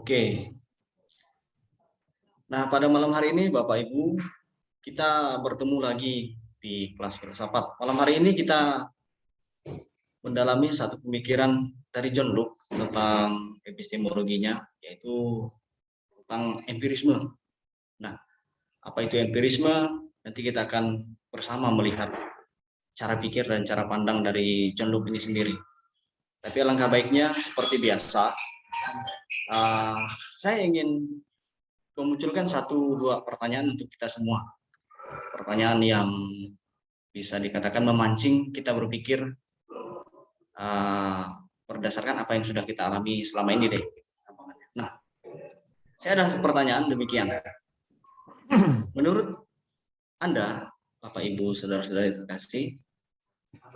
Oke. Nah, pada malam hari ini Bapak Ibu, kita bertemu lagi di kelas filsafat. Malam hari ini kita mendalami satu pemikiran dari John Locke tentang epistemologinya, yaitu tentang empirisme. Nah, apa itu empirisme? Nanti kita akan bersama melihat cara pikir dan cara pandang dari John Locke ini sendiri. Tapi alangkah baiknya seperti biasa, saya ingin memunculkan 1-2 pertanyaan untuk kita semua. Pertanyaan yang bisa dikatakan memancing kita berpikir berdasarkan apa yang sudah kita alami selama ini deh. Nah, saya ada pertanyaan demikian. Menurut Anda, Bapak Ibu, saudara-saudari terkasih,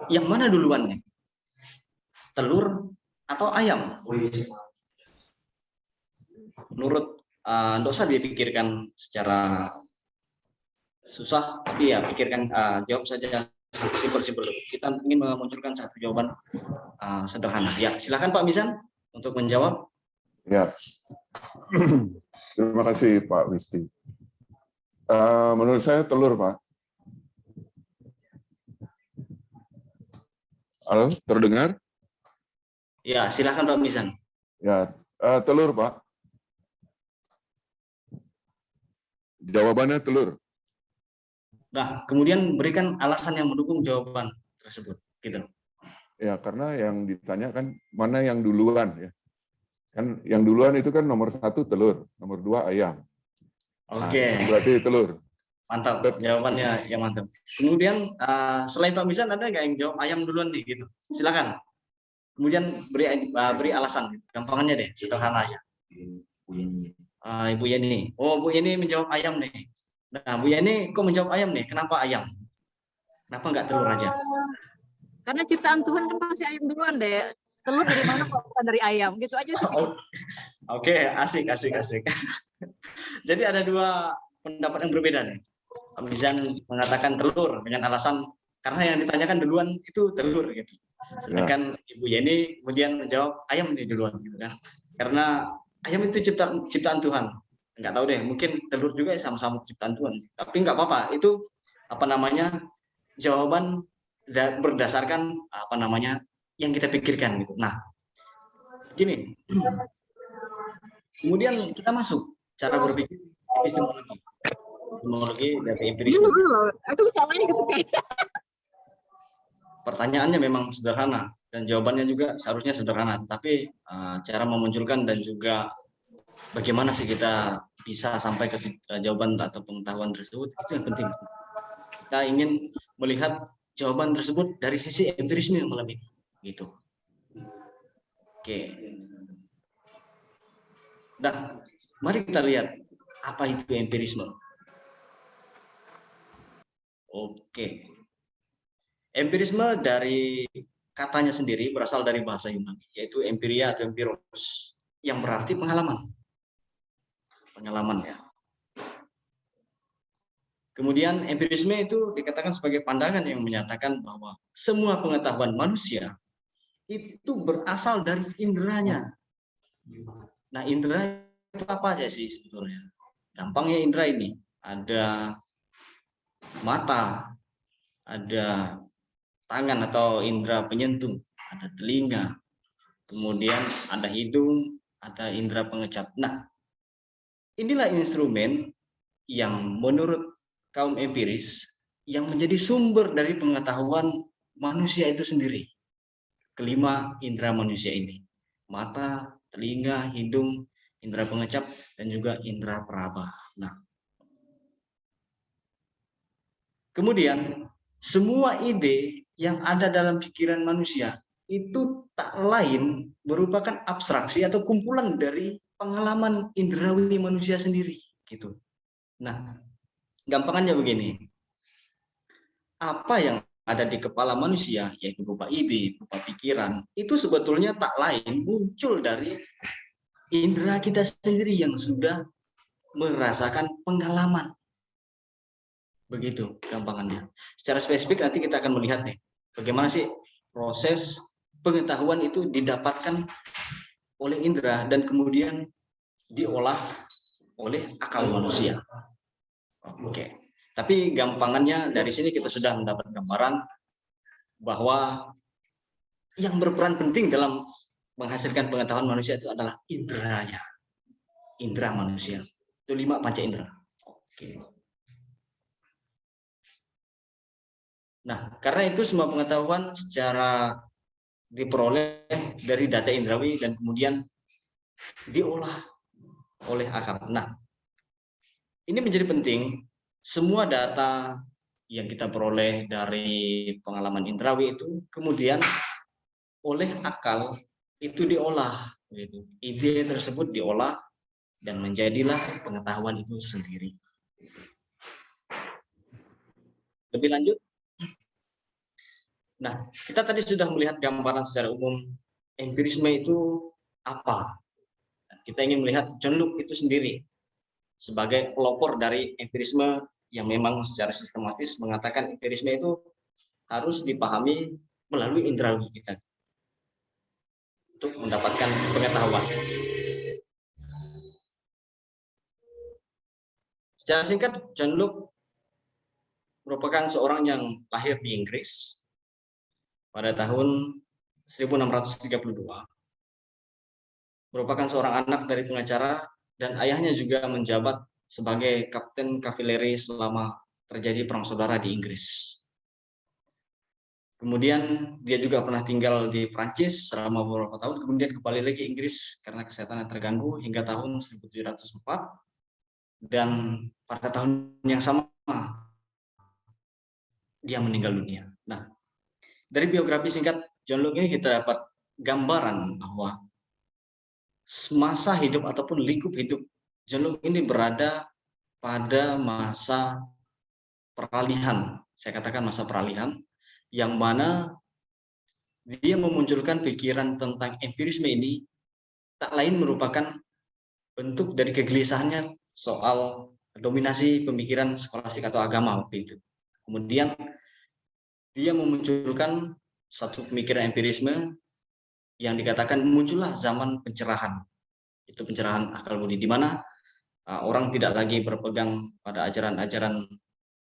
yang mana duluan nih? Telur atau ayam? Menurut nggak usah dipikirkan secara susah, tapi ya pikirkan, jawab saja simpel-simpel. Kita ingin memunculkan satu jawaban sederhana. Ya, silakan Pak Misan untuk menjawab. Ya, terima kasih Pak Wisti. Menurut saya telur, Pak. Halo, terdengar? Ya, silakan Pak Misan. Ya, telur, Pak. Jawabannya telur. Nah, kemudian berikan alasan yang mendukung jawaban tersebut, gitu. Ya, karena yang ditanya kan mana yang duluan ya. Kan yang duluan itu kan nomor 1 telur, nomor 2 ayam. Oke. Nah, berarti telur. Mantap, jawabannya yang mantap. Kemudian selain Pak Misan ada nggak yang jawab ayam duluan nih, gitu? Silakan. Kemudian beri alasan, gampangannya deh, sederhana aja. Ibu Yeni. Oh, Bu Yeni menjawab ayam nih. Nah, Bu Yeni kok menjawab ayam nih? Kenapa ayam? Kenapa nggak telur aja? Karena ciptaan Tuhan kan pasti ayam duluan deh. Telur dari mana kalau bukan dari ayam? Gitu aja sih. Oke, asik. Jadi ada 2 pendapat yang berbeda nih. Pak Mizan mengatakan telur dengan alasan karena yang ditanyakan duluan itu telur gitu. Sedangkan Ibu Yeni kemudian menjawab ayam nih duluan gitu kan. Karena ayam itu ciptaan Tuhan. Enggak tahu deh, mungkin telur juga sama-sama ciptaan Tuhan. Tapi enggak apa-apa, itu jawaban berdasarkan yang kita pikirkan gitu. Nah, gini. Kemudian kita masuk cara berpikir epistemologi dari empirisme. Pertanyaannya memang sederhana dan jawabannya juga seharusnya sederhana, tapi cara memunculkan dan juga bagaimana sih kita bisa sampai ke jawaban atau pengetahuan tersebut itu yang penting. Kita ingin melihat jawaban tersebut dari sisi empirisme malam ini, gitu. Oke. Nah, mari kita lihat apa itu empirisme. Oke. Empirisme dari katanya sendiri berasal dari bahasa Yunani, yaitu empiria atau empiros, yang berarti pengalaman. Pengalaman ya. Kemudian empirisme itu dikatakan sebagai pandangan yang menyatakan bahwa semua pengetahuan manusia itu berasal dari inderanya. Nah, indera itu apa aja sih sebetulnya? Gampangnya indera ini ada mata, ada tangan atau indera penyentuh, ada telinga, kemudian ada hidung, ada indera pengecap. Nah, inilah instrumen yang menurut kaum empiris yang menjadi sumber dari pengetahuan manusia itu sendiri. Kelima indera manusia ini, mata, telinga, hidung, indera pengecap, dan juga indera peraba. Nah, kemudian semua ide yang ada dalam pikiran manusia itu tak lain merupakan abstraksi atau kumpulan dari pengalaman indrawi manusia sendiri, gitu. Nah, gampangannya begini, apa yang ada di kepala manusia, yaitu berupa ide, berupa pikiran, itu sebetulnya tak lain muncul dari indera kita sendiri yang sudah merasakan pengalaman. Begitu gampangannya. Secara spesifik nanti kita akan melihat nih, bagaimana sih proses pengetahuan itu didapatkan oleh indera dan kemudian diolah oleh akal manusia. Oke. Tapi gampangannya dari sini kita sudah mendapat gambaran bahwa yang berperan penting dalam menghasilkan pengetahuan manusia itu adalah inderanya. Indera manusia. Itu 5 panca indera. Oke. Nah, karena itu semua pengetahuan secara diperoleh dari data indrawi dan kemudian diolah oleh akal. Nah, ini menjadi penting. Semua data yang kita peroleh dari pengalaman indrawi itu kemudian oleh akal itu diolah. Gitu. Ide tersebut diolah dan menjadilah pengetahuan itu sendiri. Lebih lanjut. Nah, kita tadi sudah melihat gambaran secara umum empirisme itu apa. Kita ingin melihat John Locke itu sendiri sebagai pelopor dari empirisme yang memang secara sistematis mengatakan empirisme itu harus dipahami melalui indrawi kita untuk mendapatkan pengetahuan. Secara singkat, John Locke merupakan seorang yang lahir di Inggris pada tahun 1632. Merupakan seorang anak dari pengacara dan ayahnya juga menjabat sebagai kapten kavaleri selama terjadi perang saudara di Inggris. Kemudian dia juga pernah tinggal di Prancis selama beberapa tahun, kemudian kembali lagi ke Inggris karena kesehatannya terganggu hingga tahun 1704, dan pada tahun yang sama dia meninggal dunia. Nah, dari biografi singkat John Locke ini kita dapat gambaran bahwa masa hidup ataupun lingkup hidup John Locke ini berada pada masa peralihan. Saya katakan masa peralihan, yang mana dia memunculkan pikiran tentang empirisme ini tak lain merupakan bentuk dari kegelisahannya soal dominasi pemikiran skolastik atau agama waktu itu. Kemudian dia memunculkan satu pemikiran empirisme yang dikatakan muncullah zaman pencerahan. Itu pencerahan akal budi, di mana orang tidak lagi berpegang pada ajaran-ajaran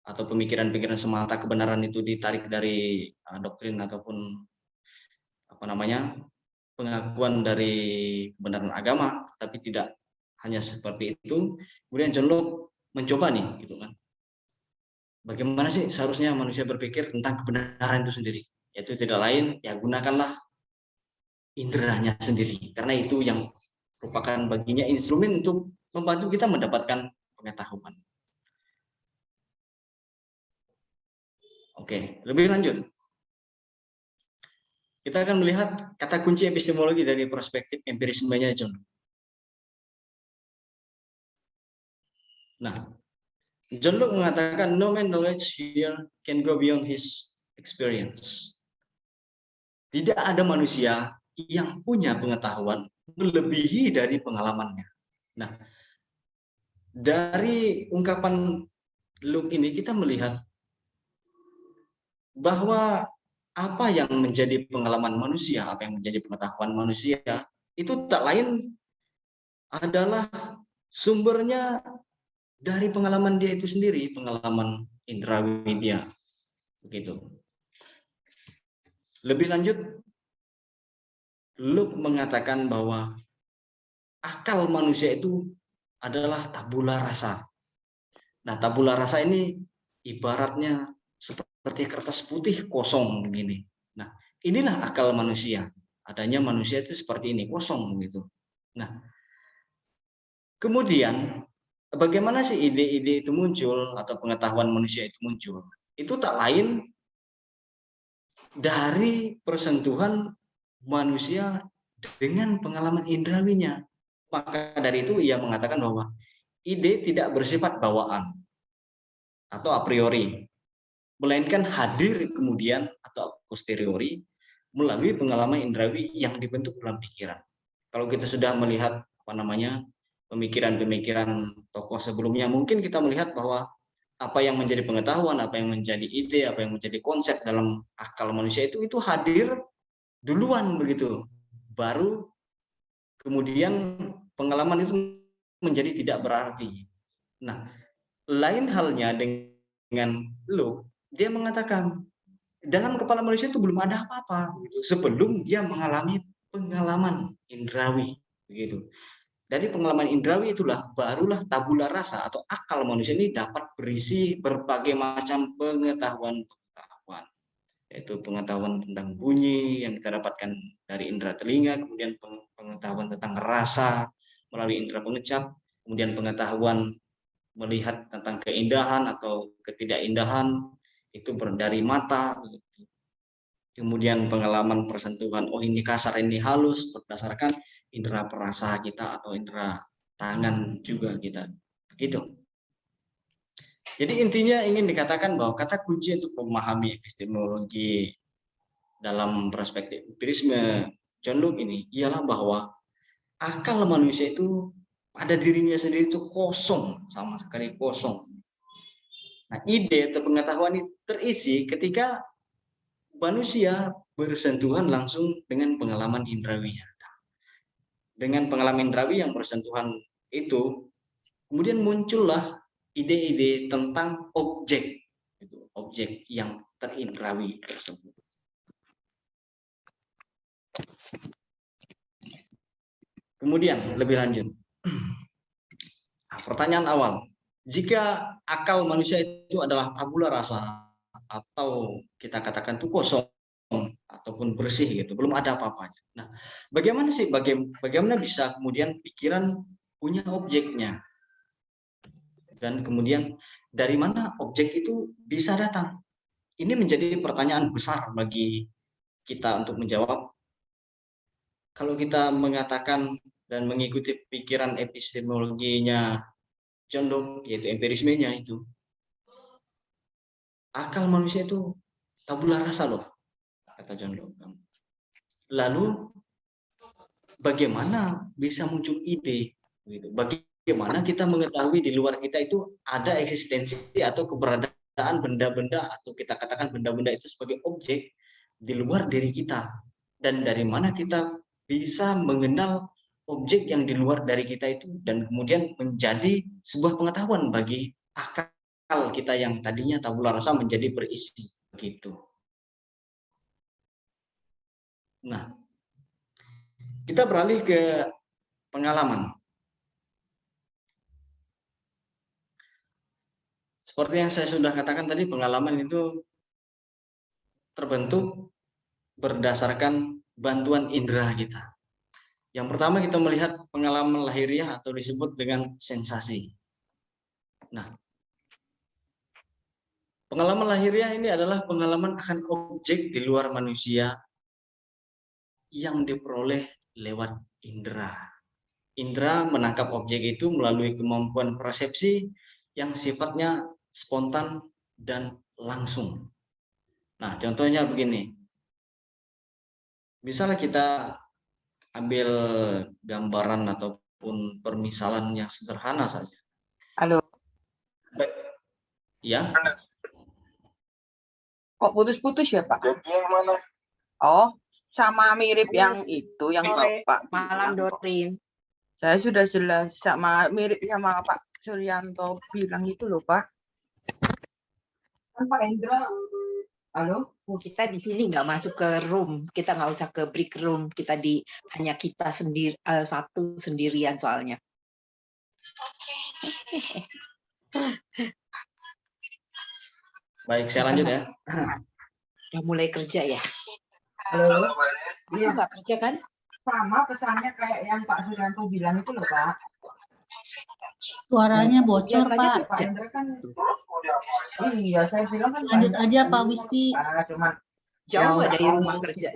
atau pemikiran-pemikiran semata kebenaran itu ditarik dari doktrin ataupun pengakuan dari kebenaran agama, tapi tidak hanya seperti itu. Kemudian John Locke mencoba nih, gitu kan. Bagaimana sih seharusnya manusia berpikir tentang kebenaran itu sendiri? Yaitu tidak lain, ya gunakanlah inderanya sendiri. Karena itu yang merupakan baginya instrumen untuk membantu kita mendapatkan pengetahuan. Oke, lebih lanjut. Kita akan melihat kata kunci epistemologi dari perspektif empirismenya John Locke. Nah, John Locke mengatakan no man knowledge here can go beyond his experience. Tidak ada manusia yang punya pengetahuan melebihi dari pengalamannya. Nah, dari ungkapan Locke ini kita melihat bahwa apa yang menjadi pengalaman manusia, apa yang menjadi pengetahuan manusia, itu tak lain adalah sumbernya dari pengalaman dia itu sendiri, pengalaman indrawi dia. Begitu. Lebih lanjut, Locke mengatakan bahwa akal manusia itu adalah tabula rasa. Nah, tabula rasa ini ibaratnya seperti kertas putih kosong begini. Nah, inilah akal manusia. Adanya manusia itu seperti ini, kosong gitu. Nah, kemudian bagaimana sih ide-ide itu muncul atau pengetahuan manusia itu muncul? Itu tak lain dari persentuhan manusia dengan pengalaman indrawinya. Maka dari itu ia mengatakan bahwa ide tidak bersifat bawaan atau a priori, melainkan hadir kemudian atau posteriori melalui pengalaman indrawi yang dibentuk dalam pikiran. Kalau kita sudah melihat pemikiran-pemikiran tokoh sebelumnya, mungkin kita melihat bahwa apa yang menjadi pengetahuan, apa yang menjadi ide, apa yang menjadi konsep dalam akal manusia itu hadir duluan begitu. Baru kemudian pengalaman itu menjadi tidak berarti. Nah, lain halnya dengan lo, dia mengatakan dalam kepala manusia itu belum ada apa-apa gitu, sebelum dia mengalami pengalaman indrawi begitu. Dari pengalaman indrawi itulah barulah tabula rasa atau akal manusia ini dapat berisi berbagai macam pengetahuan, yaitu pengetahuan tentang bunyi yang kita dapatkan dari indera telinga, kemudian pengetahuan tentang rasa melalui indera pengecap, kemudian pengetahuan melihat tentang keindahan atau ketidakindahan itu dari mata, kemudian pengalaman persentuhan, oh ini kasar ini halus, berdasarkan indera perasa kita atau indera tangan juga kita begitu. Jadi intinya ingin dikatakan bahwa kata kunci untuk memahami epistemologi dalam perspektif empirisme John Locke ini ialah bahwa akal manusia itu pada dirinya sendiri itu kosong, sama sekali kosong. Nah, ide atau pengetahuan itu terisi ketika manusia bersentuhan langsung dengan pengalaman indrawinya. Dengan pengalaman indrawi yang bersentuhan itu, kemudian muncullah ide-ide tentang objek, objek yang terindrawi tersebut. Kemudian lebih lanjut, pertanyaan awal, jika akal manusia itu adalah tabula rasa atau kita katakan itu kosong ataupun bersih gitu, belum ada apa-apanya. Nah, bagaimana sih bagaimana bisa kemudian pikiran punya objeknya? Dan kemudian dari mana objek itu bisa datang? Ini menjadi pertanyaan besar bagi kita untuk menjawab. Kalau kita mengatakan dan mengikuti pikiran epistemologinya John Locke, yaitu empirismenya itu, akal manusia itu tabula rasa loh, kata John Locke. Lalu bagaimana bisa muncul ide? Bagaimana kita mengetahui di luar kita itu ada eksistensi atau keberadaan benda-benda atau kita katakan benda-benda itu sebagai objek di luar diri kita? Dan dari mana kita bisa mengenal objek yang di luar dari kita itu dan kemudian menjadi sebuah pengetahuan bagi akal kita yang tadinya tabula rasa menjadi berisi begitu. Nah, kita beralih ke pengalaman. Seperti yang saya sudah katakan tadi, pengalaman itu terbentuk berdasarkan bantuan indera kita. Yang pertama kita melihat pengalaman lahiriah atau disebut dengan sensasi. Nah, pengalaman lahiriah ini adalah pengalaman akan objek di luar manusia yang diperoleh lewat indera. Indera menangkap objek itu melalui kemampuan persepsi yang sifatnya spontan dan langsung. Nah, contohnya begini. Misalnya kita ambil gambaran ataupun permisalan yang sederhana saja. Halo. Ya. Kok putus-putus ya, Pak? Jadi yang mana? Oh, sama mirip yang itu, yang Bapak Malam bilang kok. Dorin. Saya sudah jelas sama mirip sama Pak Suryanto bilang itu loh, Pak. Kan Pak Indra. Halo? Kita di sini nggak masuk ke room, kita nggak usah ke break room, kita hanya kita sendiri satu sendirian soalnya. Baik, saya lanjut ya. Udah mulai kerja ya? Halo? Iya. Nggak kerja kan? Sama pesannya kayak yang Pak Suryanto bilang itu loh, Pak. Suaranya bocor, Biasanya Pak. Pak Indra kan. Iya, saya bilang kan. Lanjut aja, Pak Wisti. Cuma jauh nggak dari rumah kerja?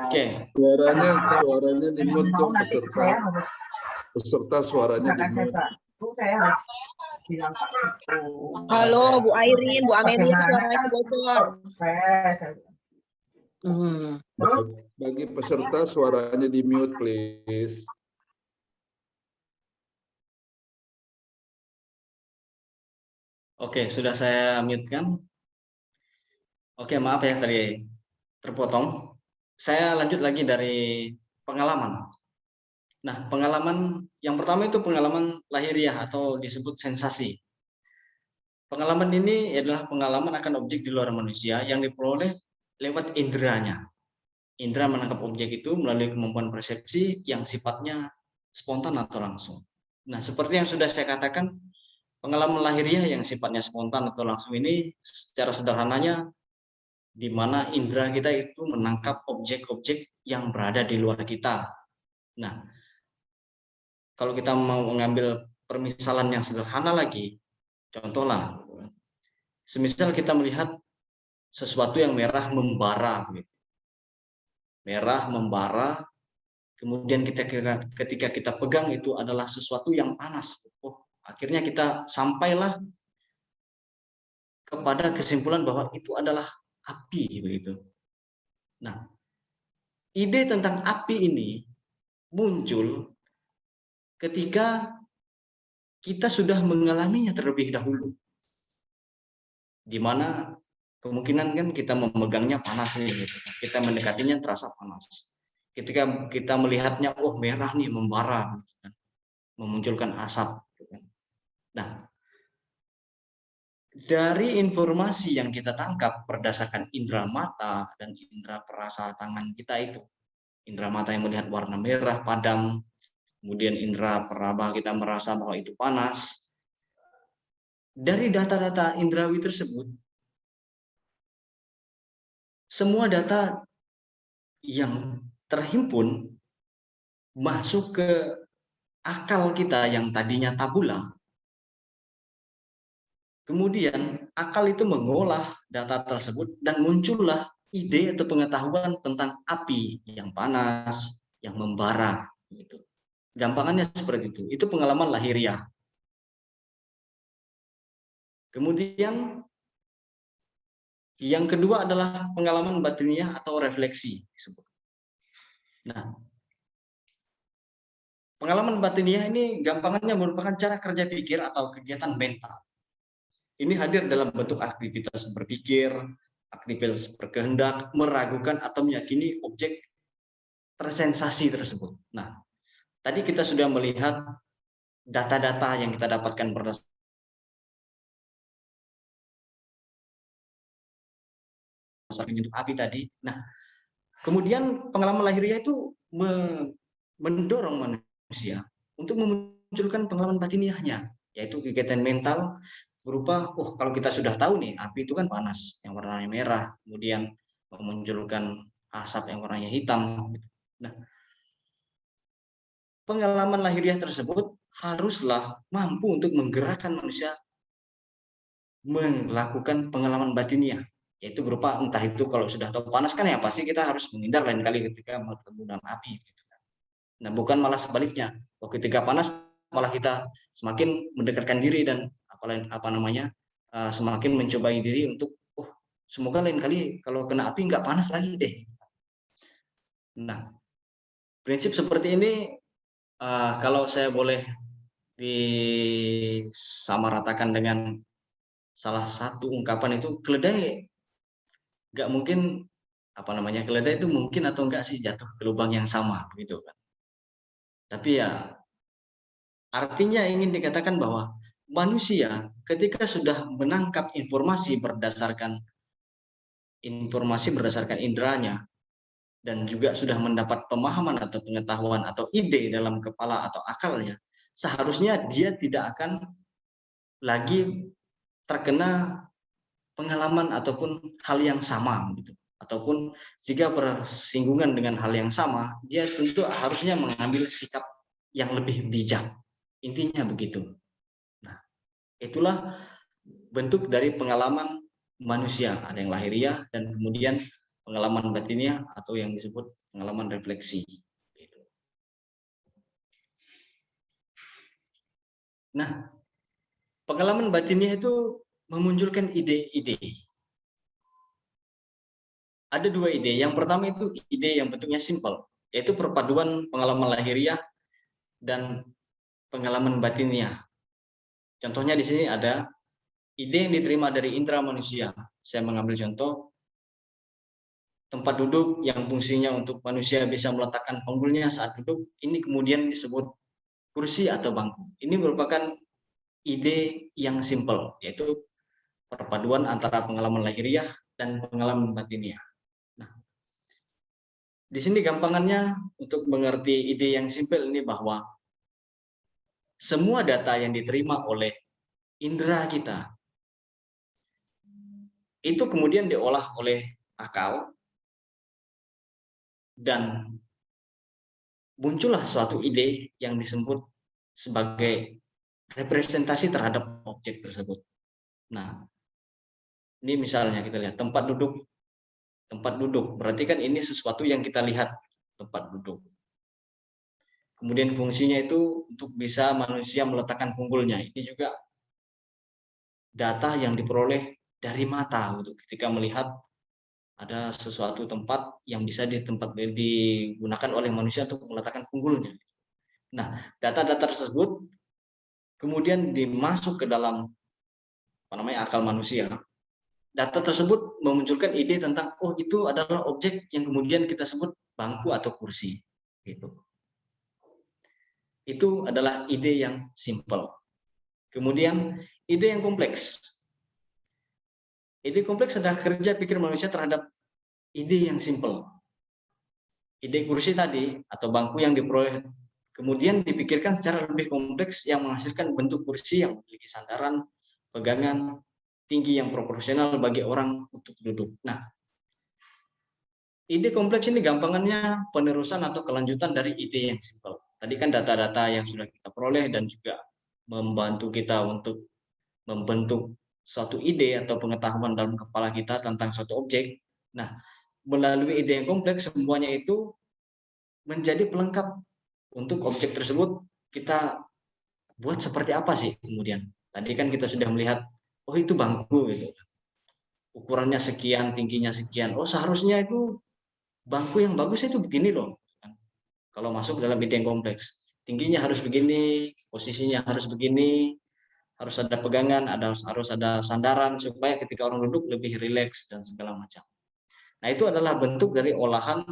Oke. Suaranya dimut tuh peserta suaranya dimut. Saya harus bilang Pak. Halo Bu Airin, Bu Amelia, suaranya bocor. Bagi peserta suaranya di mute please. Oke, sudah saya mute-kan. Oke, maaf ya tadi terpotong. Saya lanjut lagi dari pengalaman. Nah, pengalaman yang pertama itu pengalaman lahiriah atau disebut sensasi. Pengalaman ini adalah pengalaman akan objek di luar manusia yang diperoleh lewat inderanya. Indera menangkap objek itu melalui kemampuan persepsi yang sifatnya spontan atau langsung. Nah, seperti yang sudah saya katakan, pengalaman lahiriah yang sifatnya spontan atau langsung ini secara sederhananya di mana indera kita itu menangkap objek-objek yang berada di luar kita. Nah, kalau kita mau mengambil permisalan yang sederhana lagi, contohlah, semisal kita melihat sesuatu yang merah membara, merah membara, kemudian ketika kita pegang itu adalah sesuatu yang panas. Oh, akhirnya kita sampailah kepada kesimpulan bahwa itu adalah api, begitu. Nah, ide tentang api ini muncul ketika kita sudah mengalaminya terlebih dahulu, di mana kemungkinan kan kita memegangnya panas nih, gitu. Kita mendekatinya terasa panas. Ketika kita melihatnya, oh merah nih membara, gitu kan, memunculkan asap. Gitu kan. Nah, dari informasi yang kita tangkap berdasarkan indera mata dan indera perasa tangan kita itu, indera mata yang melihat warna merah padam, kemudian indera peraba kita merasa bahwa itu panas. Dari data-data indrawi tersebut, semua data yang terhimpun masuk ke akal kita yang tadinya tabula. Kemudian akal itu mengolah data tersebut dan muncullah ide atau pengetahuan tentang api yang panas, yang membara. Gitu. Gampangannya seperti itu. Itu pengalaman lahiriah. Kemudian yang kedua adalah pengalaman batiniah atau refleksi. Nah, pengalaman batiniah ini gampangannya merupakan cara kerja pikir atau kegiatan mental. Ini hadir dalam bentuk aktivitas berpikir, aktivitas berkehendak, meragukan atau meyakini objek tersensasi tersebut. Nah, tadi kita sudah melihat data-data yang kita dapatkan berdasarkan bentuk api tadi. Nah, kemudian pengalaman lahiriah itu mendorong manusia untuk memunculkan pengalaman batiniahnya, yaitu kegiatan mental berupa, oh kalau kita sudah tahu nih, api itu kan panas, yang warnanya merah, kemudian memunculkan asap yang warnanya hitam. Nah, pengalaman lahiriah tersebut haruslah mampu untuk menggerakkan manusia melakukan pengalaman batiniah, yaitu berupa entah itu kalau sudah tahu panas kan ya pasti kita harus menghindar lain kali ketika bertemu dengan api. Nah, bukan malah sebaliknya, ketika panas malah kita semakin mendekatkan diri dan semakin mencobai diri untuk semoga lain kali kalau kena api nggak panas lagi deh. Nah, prinsip seperti ini kalau saya boleh disamaratakan dengan salah satu ungkapan itu, keledai nggak mungkin keledai itu mungkin atau enggak sih jatuh ke lubang yang sama begitu kan. Tapi ya artinya ingin dikatakan bahwa manusia ketika sudah menangkap informasi berdasarkan inderanya dan juga sudah mendapat pemahaman atau pengetahuan atau ide dalam kepala atau akalnya, seharusnya dia tidak akan lagi terkena pengalaman ataupun hal yang sama gitu. Ataupun jika bersinggungan dengan hal yang sama, dia tentu harusnya mengambil sikap yang lebih bijak. Intinya begitu. Nah, itulah bentuk dari pengalaman manusia. Ada yang lahiriah dan kemudian pengalaman batiniah atau yang disebut pengalaman refleksi. Nah, pengalaman batiniah itu memunculkan ide-ide. Ada dua ide. Yang pertama itu ide yang bentuknya simpel, yaitu perpaduan pengalaman lahiriah dan pengalaman batiniah. Contohnya di sini ada ide yang diterima dari indera manusia. Saya mengambil contoh, tempat duduk yang fungsinya untuk manusia bisa meletakkan panggulnya saat duduk, ini kemudian disebut kursi atau bangku. Ini merupakan ide yang simpel, yaitu perpaduan antara pengalaman lahiriah dan pengalaman batiniah. Nah, di sini gampangannya untuk mengerti ide yang simpel ini bahwa semua data yang diterima oleh indera kita itu kemudian diolah oleh akal dan muncullah suatu ide yang disebut sebagai representasi terhadap objek tersebut. Nah, ini misalnya kita lihat tempat duduk. Tempat duduk, berarti kan ini sesuatu yang kita lihat, tempat duduk. Kemudian fungsinya itu untuk bisa manusia meletakkan punggulnya. Ini juga data yang diperoleh dari mata untuk ketika melihat ada sesuatu tempat yang bisa digunakan oleh manusia untuk meletakkan punggulnya. Nah, data-data tersebut kemudian dimasuk ke dalam akal manusia. Data tersebut memunculkan ide tentang itu adalah objek yang kemudian kita sebut bangku atau kursi. Gitu. Itu adalah ide yang simple. Kemudian ide yang kompleks. Ide kompleks adalah kerja pikir manusia terhadap ide yang simple. Ide kursi tadi atau bangku yang diperoleh kemudian dipikirkan secara lebih kompleks yang menghasilkan bentuk kursi yang memiliki sandaran, pegangan tinggi yang proporsional bagi orang untuk duduk. Nah, ide kompleks ini gampangannya penerusan atau kelanjutan dari ide yang simple. Tadi kan data-data yang sudah kita peroleh dan juga membantu kita untuk membentuk suatu ide atau pengetahuan dalam kepala kita tentang suatu objek. Nah, melalui ide yang kompleks semuanya itu menjadi pelengkap untuk objek tersebut kita buat seperti apa sih kemudian. Tadi kan kita sudah melihat itu bangku gitu. Ukurannya sekian, tingginya sekian. Seharusnya itu bangku yang bagus itu begini loh. Kalau masuk dalam ide yang kompleks, tingginya harus begini, posisinya harus begini, harus ada pegangan, harus ada sandaran supaya ketika orang duduk lebih rileks dan segala macam. Nah, itu adalah bentuk dari olahan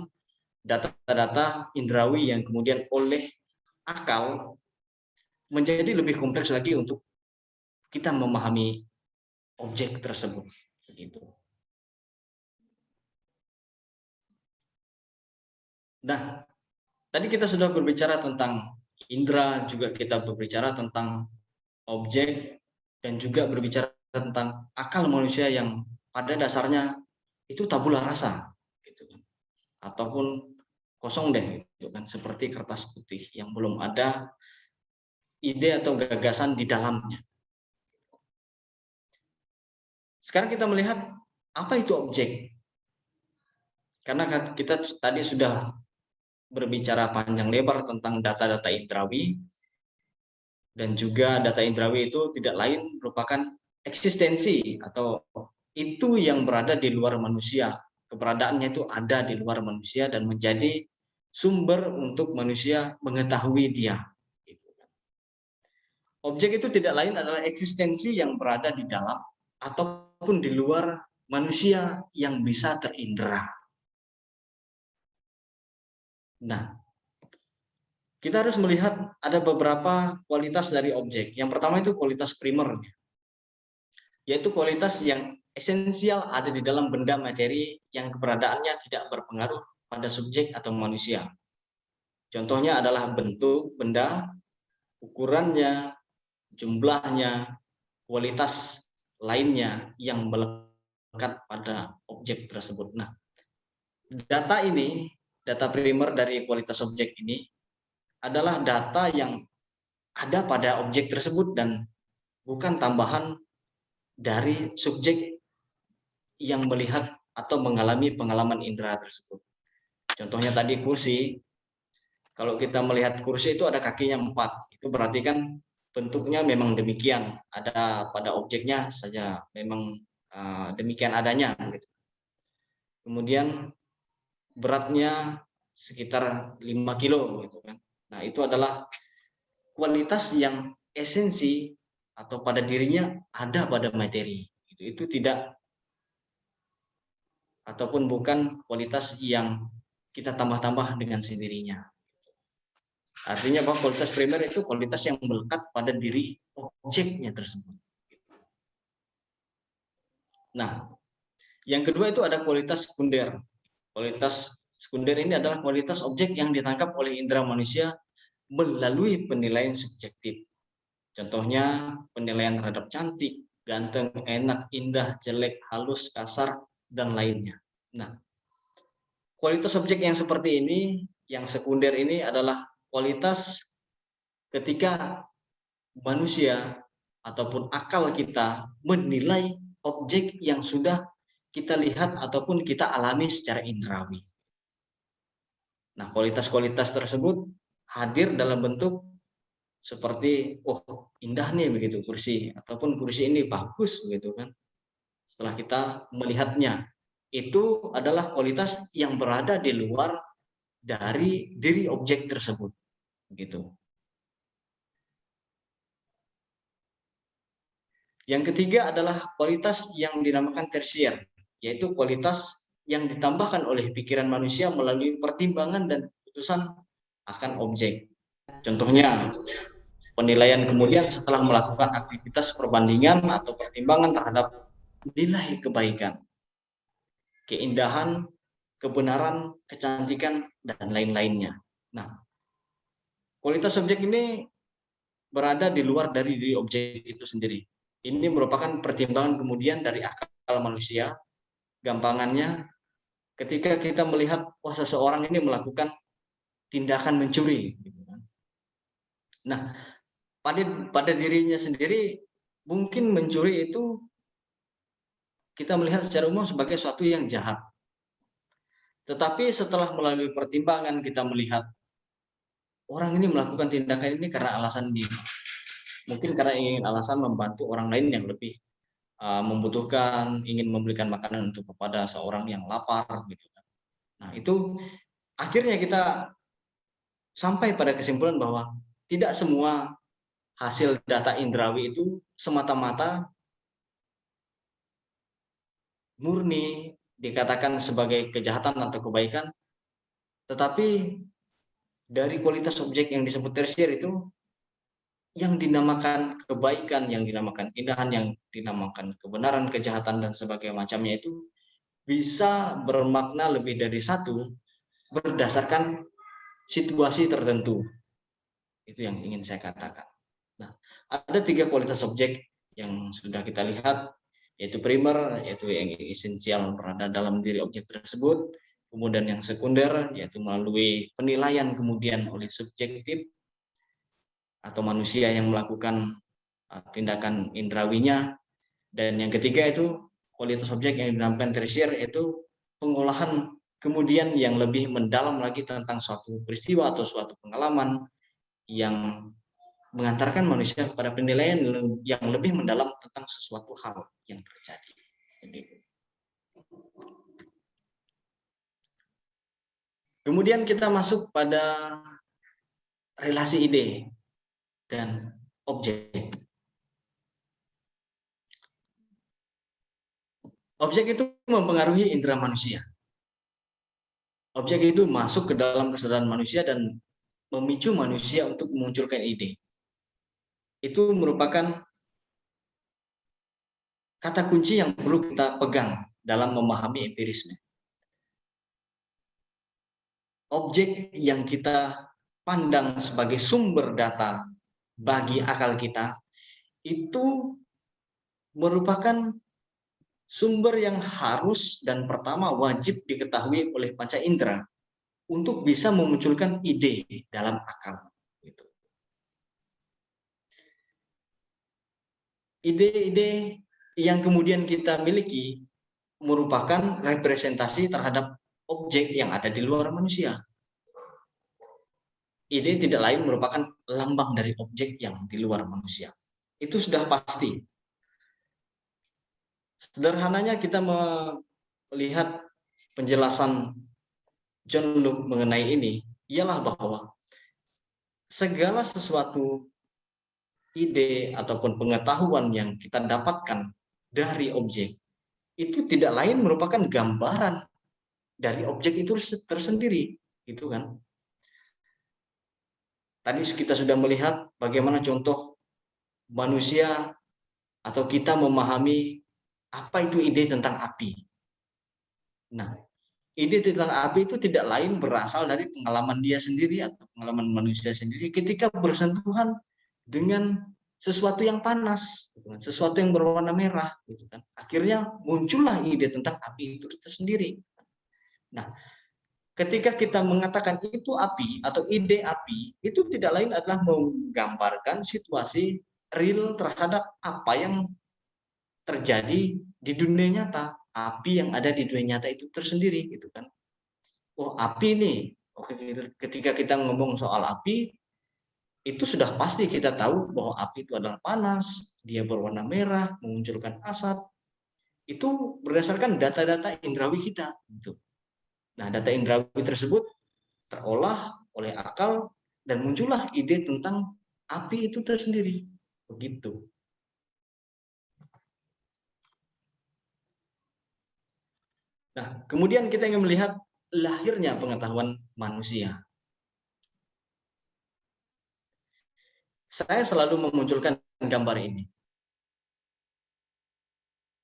data-data indrawi yang kemudian oleh akal menjadi lebih kompleks lagi untuk kita memahami objek tersebut. Begitu. Nah, tadi kita sudah berbicara tentang indera, juga kita berbicara tentang objek, dan juga berbicara tentang akal manusia yang pada dasarnya itu tabula rasa, gitu kan. Ataupun kosong deh, gitu kan, seperti kertas putih yang belum ada ide atau gagasan di dalamnya. Sekarang kita melihat apa itu objek. Karena kita tadi sudah berbicara panjang lebar tentang data-data indrawi, dan juga data indrawi itu tidak lain merupakan eksistensi atau itu yang berada di luar manusia. Keberadaannya itu ada di luar manusia dan menjadi sumber untuk manusia mengetahui dia. Objek itu tidak lain adalah eksistensi yang berada di dalam ataupun di luar manusia yang bisa terindera. Nah, kita harus melihat ada beberapa kualitas dari objek. Yang pertama itu kualitas primernya, yaitu kualitas yang esensial ada di dalam benda materi yang keberadaannya tidak berpengaruh pada subjek atau manusia. Contohnya adalah bentuk benda, ukurannya, jumlahnya, kualitas lainnya yang melekat pada objek tersebut. Nah, data ini, data primer dari kualitas objek ini adalah data yang ada pada objek tersebut dan bukan tambahan dari subjek yang melihat atau mengalami pengalaman indera tersebut. Contohnya tadi kursi, kalau kita melihat kursi itu ada kakinya 4, itu berarti kan bentuknya memang demikian, ada pada objeknya saja memang demikian adanya. Gitu. Kemudian beratnya sekitar 5 kilo, gitu kan. Nah, itu adalah kualitas yang esensi atau pada dirinya ada pada materi. Itu tidak ataupun bukan kualitas yang kita tambah-tambah dengan sendirinya. Artinya bahwa kualitas primer itu kualitas yang melekat pada diri objeknya tersebut. Nah, yang kedua itu ada kualitas sekunder. Kualitas sekunder ini adalah kualitas objek yang ditangkap oleh indera manusia melalui penilaian subjektif. Contohnya penilaian terhadap cantik, ganteng, enak, indah, jelek, halus, kasar, dan lainnya. Nah, kualitas objek yang seperti ini, yang sekunder ini adalah kualitas ketika manusia ataupun akal kita menilai objek yang sudah kita lihat ataupun kita alami secara indrawi. Nah, kualitas-kualitas tersebut hadir dalam bentuk seperti, oh indah nih begitu kursi, ataupun kursi ini bagus gitu kan. Setelah kita melihatnya, itu adalah kualitas yang berada di luar dari diri objek tersebut, gitu. Yang ketiga adalah kualitas yang dinamakan tersier, yaitu kualitas yang ditambahkan oleh pikiran manusia melalui pertimbangan dan keputusan akan objek. Contohnya, penilaian kemudian setelah melakukan aktivitas perbandingan atau pertimbangan terhadap nilai kebaikan, keindahan, kebenaran, kecantikan, dan lain-lainnya. Nah, kualitas objek ini berada di luar dari diri objek itu sendiri. Ini merupakan pertimbangan kemudian dari akal manusia. Gampangannya, ketika kita melihat, wah seseorang ini melakukan tindakan mencuri. Nah, pada dirinya sendiri, mungkin mencuri itu kita melihat secara umum sebagai sesuatu yang jahat. Tetapi setelah melalui pertimbangan kita melihat orang ini melakukan tindakan ini karena alasan dia. Mungkin karena ingin alasan membantu orang lain yang lebih membutuhkan, ingin memberikan makanan untuk kepada seorang yang lapar gitu. Nah, itu akhirnya kita sampai pada kesimpulan bahwa tidak semua hasil data indrawi itu semata-mata murni dikatakan sebagai kejahatan atau kebaikan, tetapi dari kualitas objek yang disebut tersier itu yang dinamakan kebaikan, yang dinamakan keindahan, yang dinamakan kebenaran, kejahatan, dan sebagainya macamnya itu bisa bermakna lebih dari satu berdasarkan situasi tertentu. Itu yang ingin saya katakan. Nah, ada 3 kualitas objek yang sudah kita lihat, yaitu primer, yaitu yang esensial berada dalam diri objek tersebut, kemudian yang sekunder, yaitu melalui penilaian kemudian oleh subjektif, atau manusia yang melakukan tindakan indrawinya, dan yang ketiga itu kualitas objek yang dinamakan tersier, yaitu pengolahan kemudian yang lebih mendalam lagi tentang suatu peristiwa atau suatu pengalaman yang mengantarkan manusia kepada penilaian yang lebih mendalam tentang sesuatu hal yang terjadi. Kemudian kita masuk pada relasi ide dan objek. Objek itu mempengaruhi indera manusia. Objek itu masuk ke dalam kesadaran manusia dan memicu manusia untuk memunculkan ide. Itu merupakan kata kunci yang perlu kita pegang dalam memahami empirisme. Objek yang kita pandang sebagai sumber data bagi akal kita itu merupakan sumber yang harus dan pertama wajib diketahui oleh panca indera untuk bisa memunculkan ide dalam akal. Ide-ide yang kemudian kita miliki merupakan representasi terhadap objek yang ada di luar manusia. Ide tidak lain merupakan lambang dari objek yang di luar manusia. Itu sudah pasti. Sederhananya kita melihat penjelasan John Locke mengenai ini, ialah bahwa segala sesuatu ide ataupun pengetahuan yang kita dapatkan dari objek itu tidak lain merupakan gambaran dari objek itu tersendiri, gitu kan. Tadi kita sudah melihat bagaimana contoh manusia atau kita memahami apa itu ide tentang api. Nah, ide tentang api itu tidak lain berasal dari pengalaman dia sendiri atau pengalaman manusia sendiri ketika bersentuhan dengan sesuatu yang panas, sesuatu yang berwarna merah, gitu kan. Akhirnya muncullah ide tentang api itu tersendiri. Nah, ketika kita mengatakan itu api atau ide api, itu tidak lain adalah menggambarkan situasi real terhadap apa yang terjadi di dunia nyata, api yang ada di dunia nyata itu tersendiri, gitu kan. Oh, api nih. Oke, ketika kita ngomong soal api, itu sudah pasti kita tahu bahwa api itu adalah panas, dia berwarna merah, memunculkan asap. Itu berdasarkan data-data indrawi kita. Gitu. Nah, data indrawi tersebut terolah oleh akal dan muncullah ide tentang api itu tersendiri. Begitu. Nah, kemudian kita ingin melihat lahirnya pengetahuan manusia. Saya selalu memunculkan gambar ini.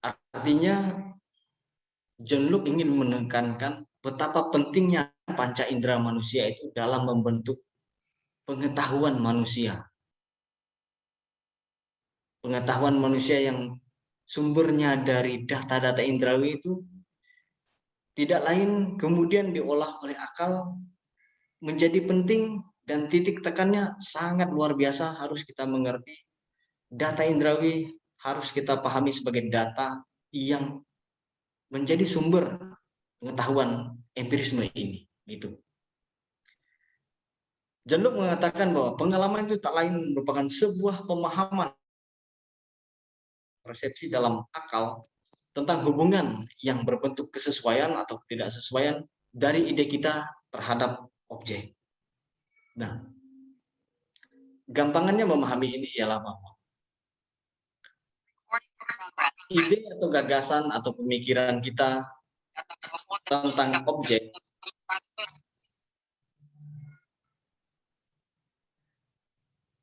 Artinya, John Locke ingin menekankan betapa pentingnya panca indera manusia itu dalam membentuk pengetahuan manusia. Pengetahuan manusia yang sumbernya dari data-data indrawi itu tidak lain kemudian diolah oleh akal menjadi penting dan titik tekannya sangat luar biasa. Harus kita mengerti data indrawi, harus kita pahami sebagai data yang menjadi sumber pengetahuan empirisme ini, gitu. John Locke mengatakan bahwa pengalaman itu tak lain merupakan sebuah pemahaman persepsi dalam akal tentang hubungan yang berbentuk kesesuaian atau ketidaksesuaian dari ide kita terhadap objek. Nah, gampangannya memahami ini ialah bahwa ide atau gagasan atau pemikiran kita tentang objek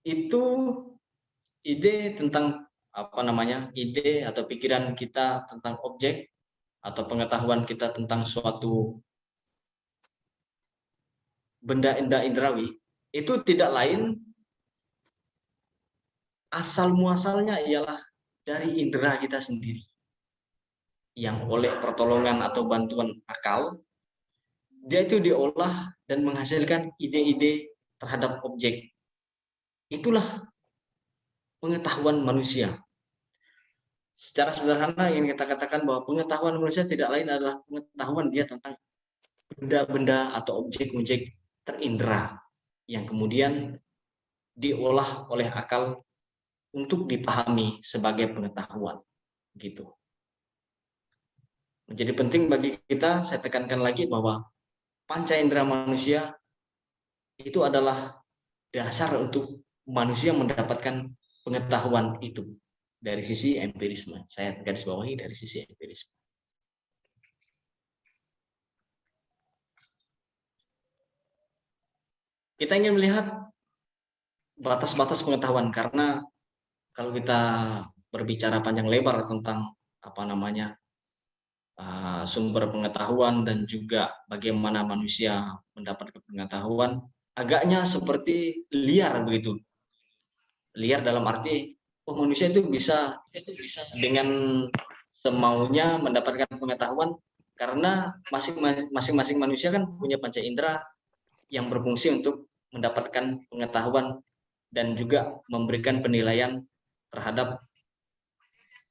itu ide tentang ide atau pikiran kita tentang objek atau pengetahuan kita tentang suatu benda indrawi itu tidak lain asal muasalnya ialah dari indera kita sendiri yang oleh pertolongan atau bantuan akal dia itu diolah dan menghasilkan ide-ide terhadap objek. Itulah pengetahuan manusia. Secara sederhana yang kita katakan bahwa pengetahuan manusia tidak lain adalah pengetahuan dia tentang benda-benda atau objek-objek terindera yang kemudian diolah oleh akal untuk dipahami sebagai pengetahuan, gitu. Menjadi penting bagi kita, saya tekankan lagi bahwa panca indera manusia itu adalah dasar untuk manusia mendapatkan pengetahuan itu dari sisi empirisme. Saya garis bawahi dari sisi empirisme. Kita ingin melihat batas-batas pengetahuan karena kalau kita berbicara panjang lebar tentang sumber pengetahuan dan juga bagaimana manusia mendapatkan pengetahuan, agaknya seperti liar begitu. Liar dalam arti, manusia itu bisa dengan semaunya mendapatkan pengetahuan karena masing-masing manusia kan punya panca indera yang berfungsi untuk mendapatkan pengetahuan dan juga memberikan penilaian terhadap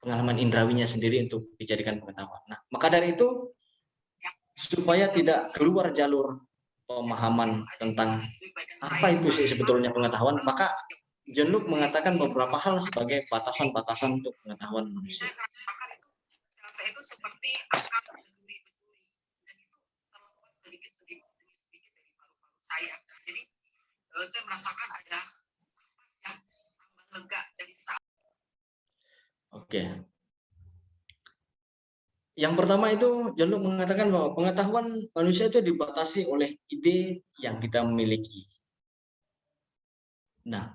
pengalaman indrawinya sendiri untuk dijadikan pengetahuan. Nah, maka dari itu supaya tidak keluar jalur pemahaman tentang apa itu sih sebetulnya pengetahuan, maka John Locke mengatakan beberapa hal sebagai batasan-batasan untuk pengetahuan manusia. Itu seperti akal berduri-duri dan itu terlepas sedikit-sedikit dari paru-paru saya. Jadi saya merasakan ada nafas yang tambah lega dari saat. Oke. Yang pertama itu John Locke mengatakan bahwa pengetahuan manusia itu dibatasi oleh ide yang kita miliki. Nah,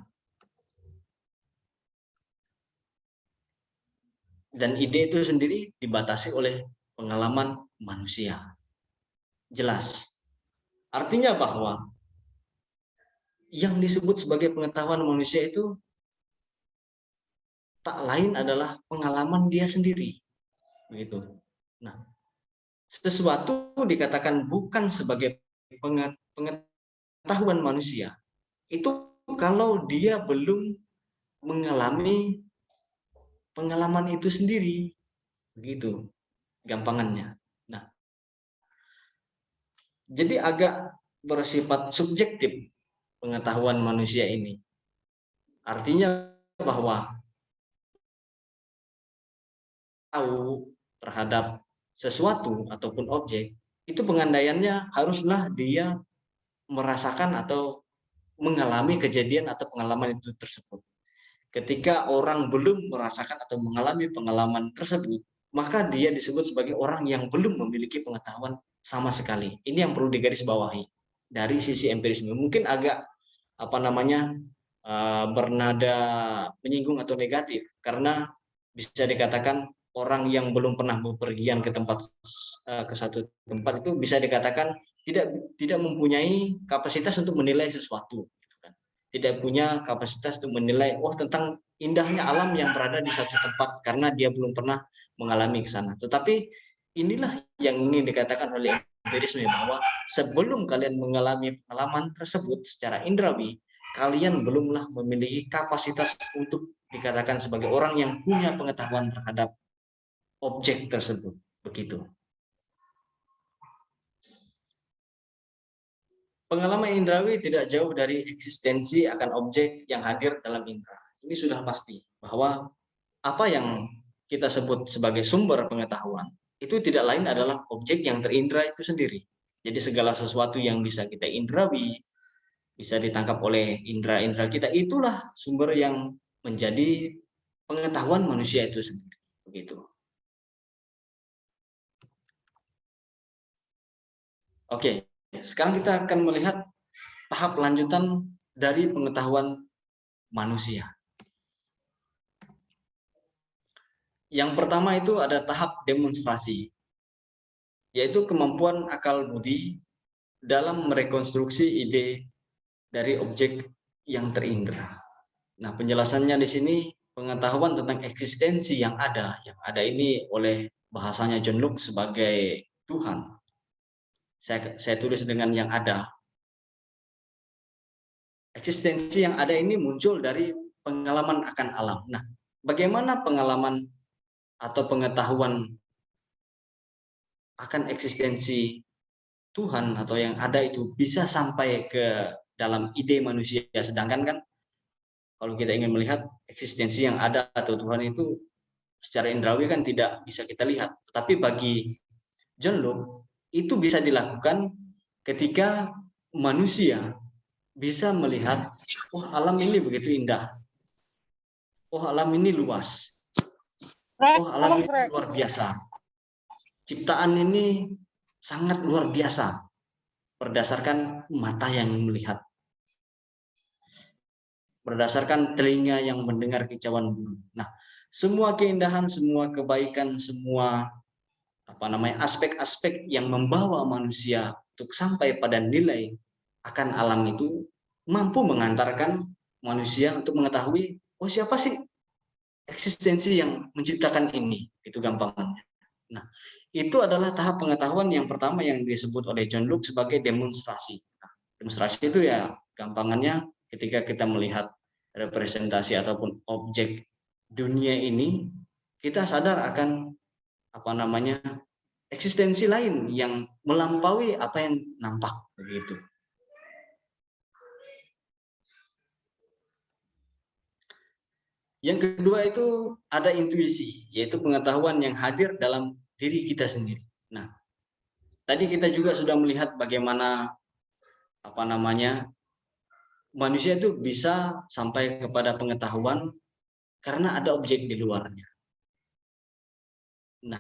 dan ide itu sendiri dibatasi oleh pengalaman manusia. Jelas. Artinya bahwa yang disebut sebagai pengetahuan manusia itu tak lain adalah pengalaman dia sendiri. Begitu. Nah, sesuatu dikatakan bukan sebagai pengetahuan manusia itu kalau dia belum mengalami pengalaman itu sendiri, begitu gampangannya. Nah, jadi agak bersifat subjektif pengetahuan manusia ini. Artinya bahwa tahu terhadap sesuatu ataupun objek, itu pengandaiannya haruslah dia merasakan atau mengalami kejadian atau pengalaman itu tersebut. Ketika orang belum merasakan atau mengalami pengalaman tersebut, maka dia disebut sebagai orang yang belum memiliki pengetahuan sama sekali. Ini yang perlu digarisbawahi dari sisi empirisme. Mungkin agak bernada menyinggung atau negatif, karena bisa dikatakan orang yang belum pernah bepergian ke satu tempat itu bisa dikatakan tidak mempunyai kapasitas untuk menilai sesuatu, tidak punya kapasitas untuk menilai tentang indahnya alam yang berada di satu tempat karena dia belum pernah mengalami ke sana. Tetapi inilah yang ingin dikatakan oleh empirisme, bahwa sebelum kalian mengalami pengalaman tersebut secara indrawi, kalian belumlah memiliki kapasitas untuk dikatakan sebagai orang yang punya pengetahuan terhadap objek tersebut. Begitu. Pengalaman indrawi tidak jauh dari eksistensi akan objek yang hadir dalam indera. Ini sudah pasti bahwa apa yang kita sebut sebagai sumber pengetahuan itu tidak lain adalah objek yang terindra itu sendiri. Jadi segala sesuatu yang bisa kita indrawi, bisa ditangkap oleh indera-indera kita, itulah sumber yang menjadi pengetahuan manusia itu sendiri. Begitu. Oke, sekarang kita akan melihat tahap lanjutan dari pengetahuan manusia. Yang pertama itu ada tahap demonstrasi, yaitu kemampuan akal budi dalam merekonstruksi ide dari objek yang terindra. Nah, penjelasannya di sini pengetahuan tentang eksistensi yang ada ini oleh bahasanya John Locke sebagai Tuhan. Saya tulis dengan yang ada. Eksistensi yang ada ini muncul dari pengalaman akan alam. Nah, bagaimana pengalaman atau pengetahuan akan eksistensi Tuhan atau yang ada itu bisa sampai ke dalam ide manusia, sedangkan kan kalau kita ingin melihat eksistensi yang ada atau Tuhan itu secara indrawi kan tidak bisa kita lihat. Tapi bagi John Locke itu bisa dilakukan ketika manusia bisa melihat, alam ini begitu indah, alam ini luas, alam ini luar biasa, ciptaan ini sangat luar biasa berdasarkan mata yang melihat, berdasarkan telinga yang mendengar kicauan burung. Nah, semua keindahan, semua kebaikan, semua aspek-aspek yang membawa manusia untuk sampai pada nilai akan alam itu mampu mengantarkan manusia untuk mengetahui, siapa sih eksistensi yang menciptakan ini, itu gampangnya. Nah, itu adalah tahap pengetahuan yang pertama yang disebut oleh John Locke sebagai demonstrasi. Nah, demonstrasi itu ya gampangannya ketika kita melihat representasi ataupun objek dunia ini, kita sadar akan eksistensi lain yang melampaui apa yang nampak, begitu. Yang kedua itu ada intuisi, yaitu pengetahuan yang hadir dalam diri kita sendiri. Nah, tadi kita juga sudah melihat bagaimana manusia itu bisa sampai kepada pengetahuan karena ada objek di luarnya. Nah,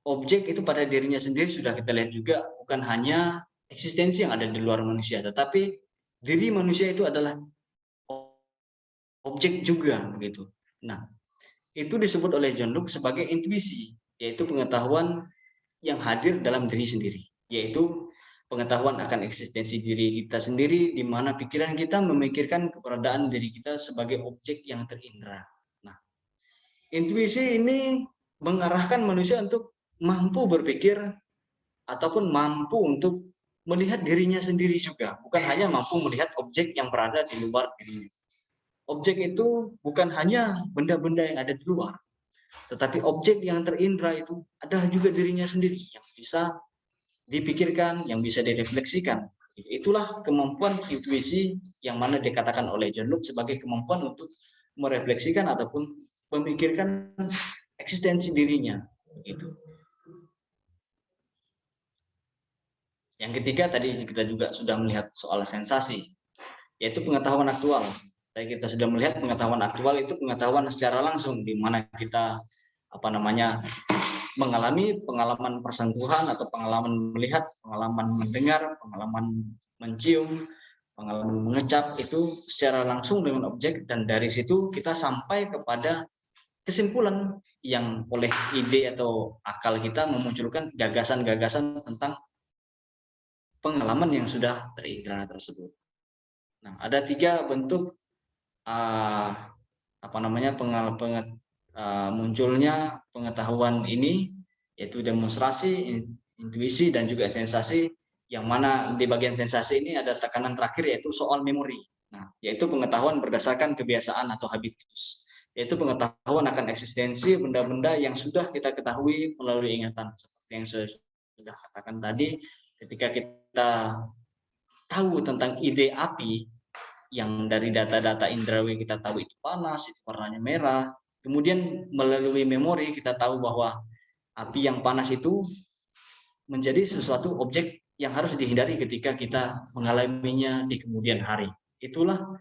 objek itu pada dirinya sendiri sudah kita lihat juga bukan hanya eksistensi yang ada di luar manusia, tetapi diri manusia itu adalah objek juga begitu. Nah, itu disebut oleh John Locke sebagai intuisi, yaitu pengetahuan yang hadir dalam diri sendiri, yaitu pengetahuan akan eksistensi diri kita sendiri, di mana pikiran kita memikirkan keberadaan diri kita sebagai objek yang terindra. Nah, intuisi ini mengarahkan manusia untuk mampu berpikir ataupun mampu untuk melihat dirinya sendiri juga, bukan hanya mampu melihat objek yang berada di luar dirinya. Objek itu bukan hanya benda-benda yang ada di luar, tetapi objek yang terindra itu adalah juga dirinya sendiri yang bisa dipikirkan, yang bisa direfleksikan. Itulah kemampuan intuisi yang mana dikatakan oleh John Locke sebagai kemampuan untuk merefleksikan ataupun memikirkan eksistensi dirinya. Gitu. Yang ketiga tadi kita juga sudah melihat soal sensasi, yaitu pengetahuan aktual. Tadi kita sudah melihat pengetahuan aktual itu pengetahuan secara langsung, di mana kita mengalami pengalaman persentuhan atau pengalaman melihat, pengalaman mendengar, pengalaman mencium, pengalaman mengecap itu secara langsung dengan objek, dan dari situ kita sampai kepada kesimpulan yang oleh ide atau akal kita memunculkan gagasan-gagasan tentang pengalaman yang sudah terindra tersebut. Nah, ada 3 bentuk munculnya pengetahuan ini, yaitu demonstrasi, intuisi, dan juga sensasi, yang mana di bagian sensasi ini ada tekanan terakhir yaitu soal memori. Nah, yaitu pengetahuan berdasarkan kebiasaan atau habitus, yaitu pengetahuan akan eksistensi benda-benda yang sudah kita ketahui melalui ingatan. Seperti yang saya sudah katakan tadi, ketika kita tahu tentang ide api, yang dari data-data indrawi kita tahu itu panas, itu warnanya merah. Kemudian melalui memori kita tahu bahwa api yang panas itu menjadi sesuatu objek yang harus dihindari ketika kita mengalaminya di kemudian hari. Itulah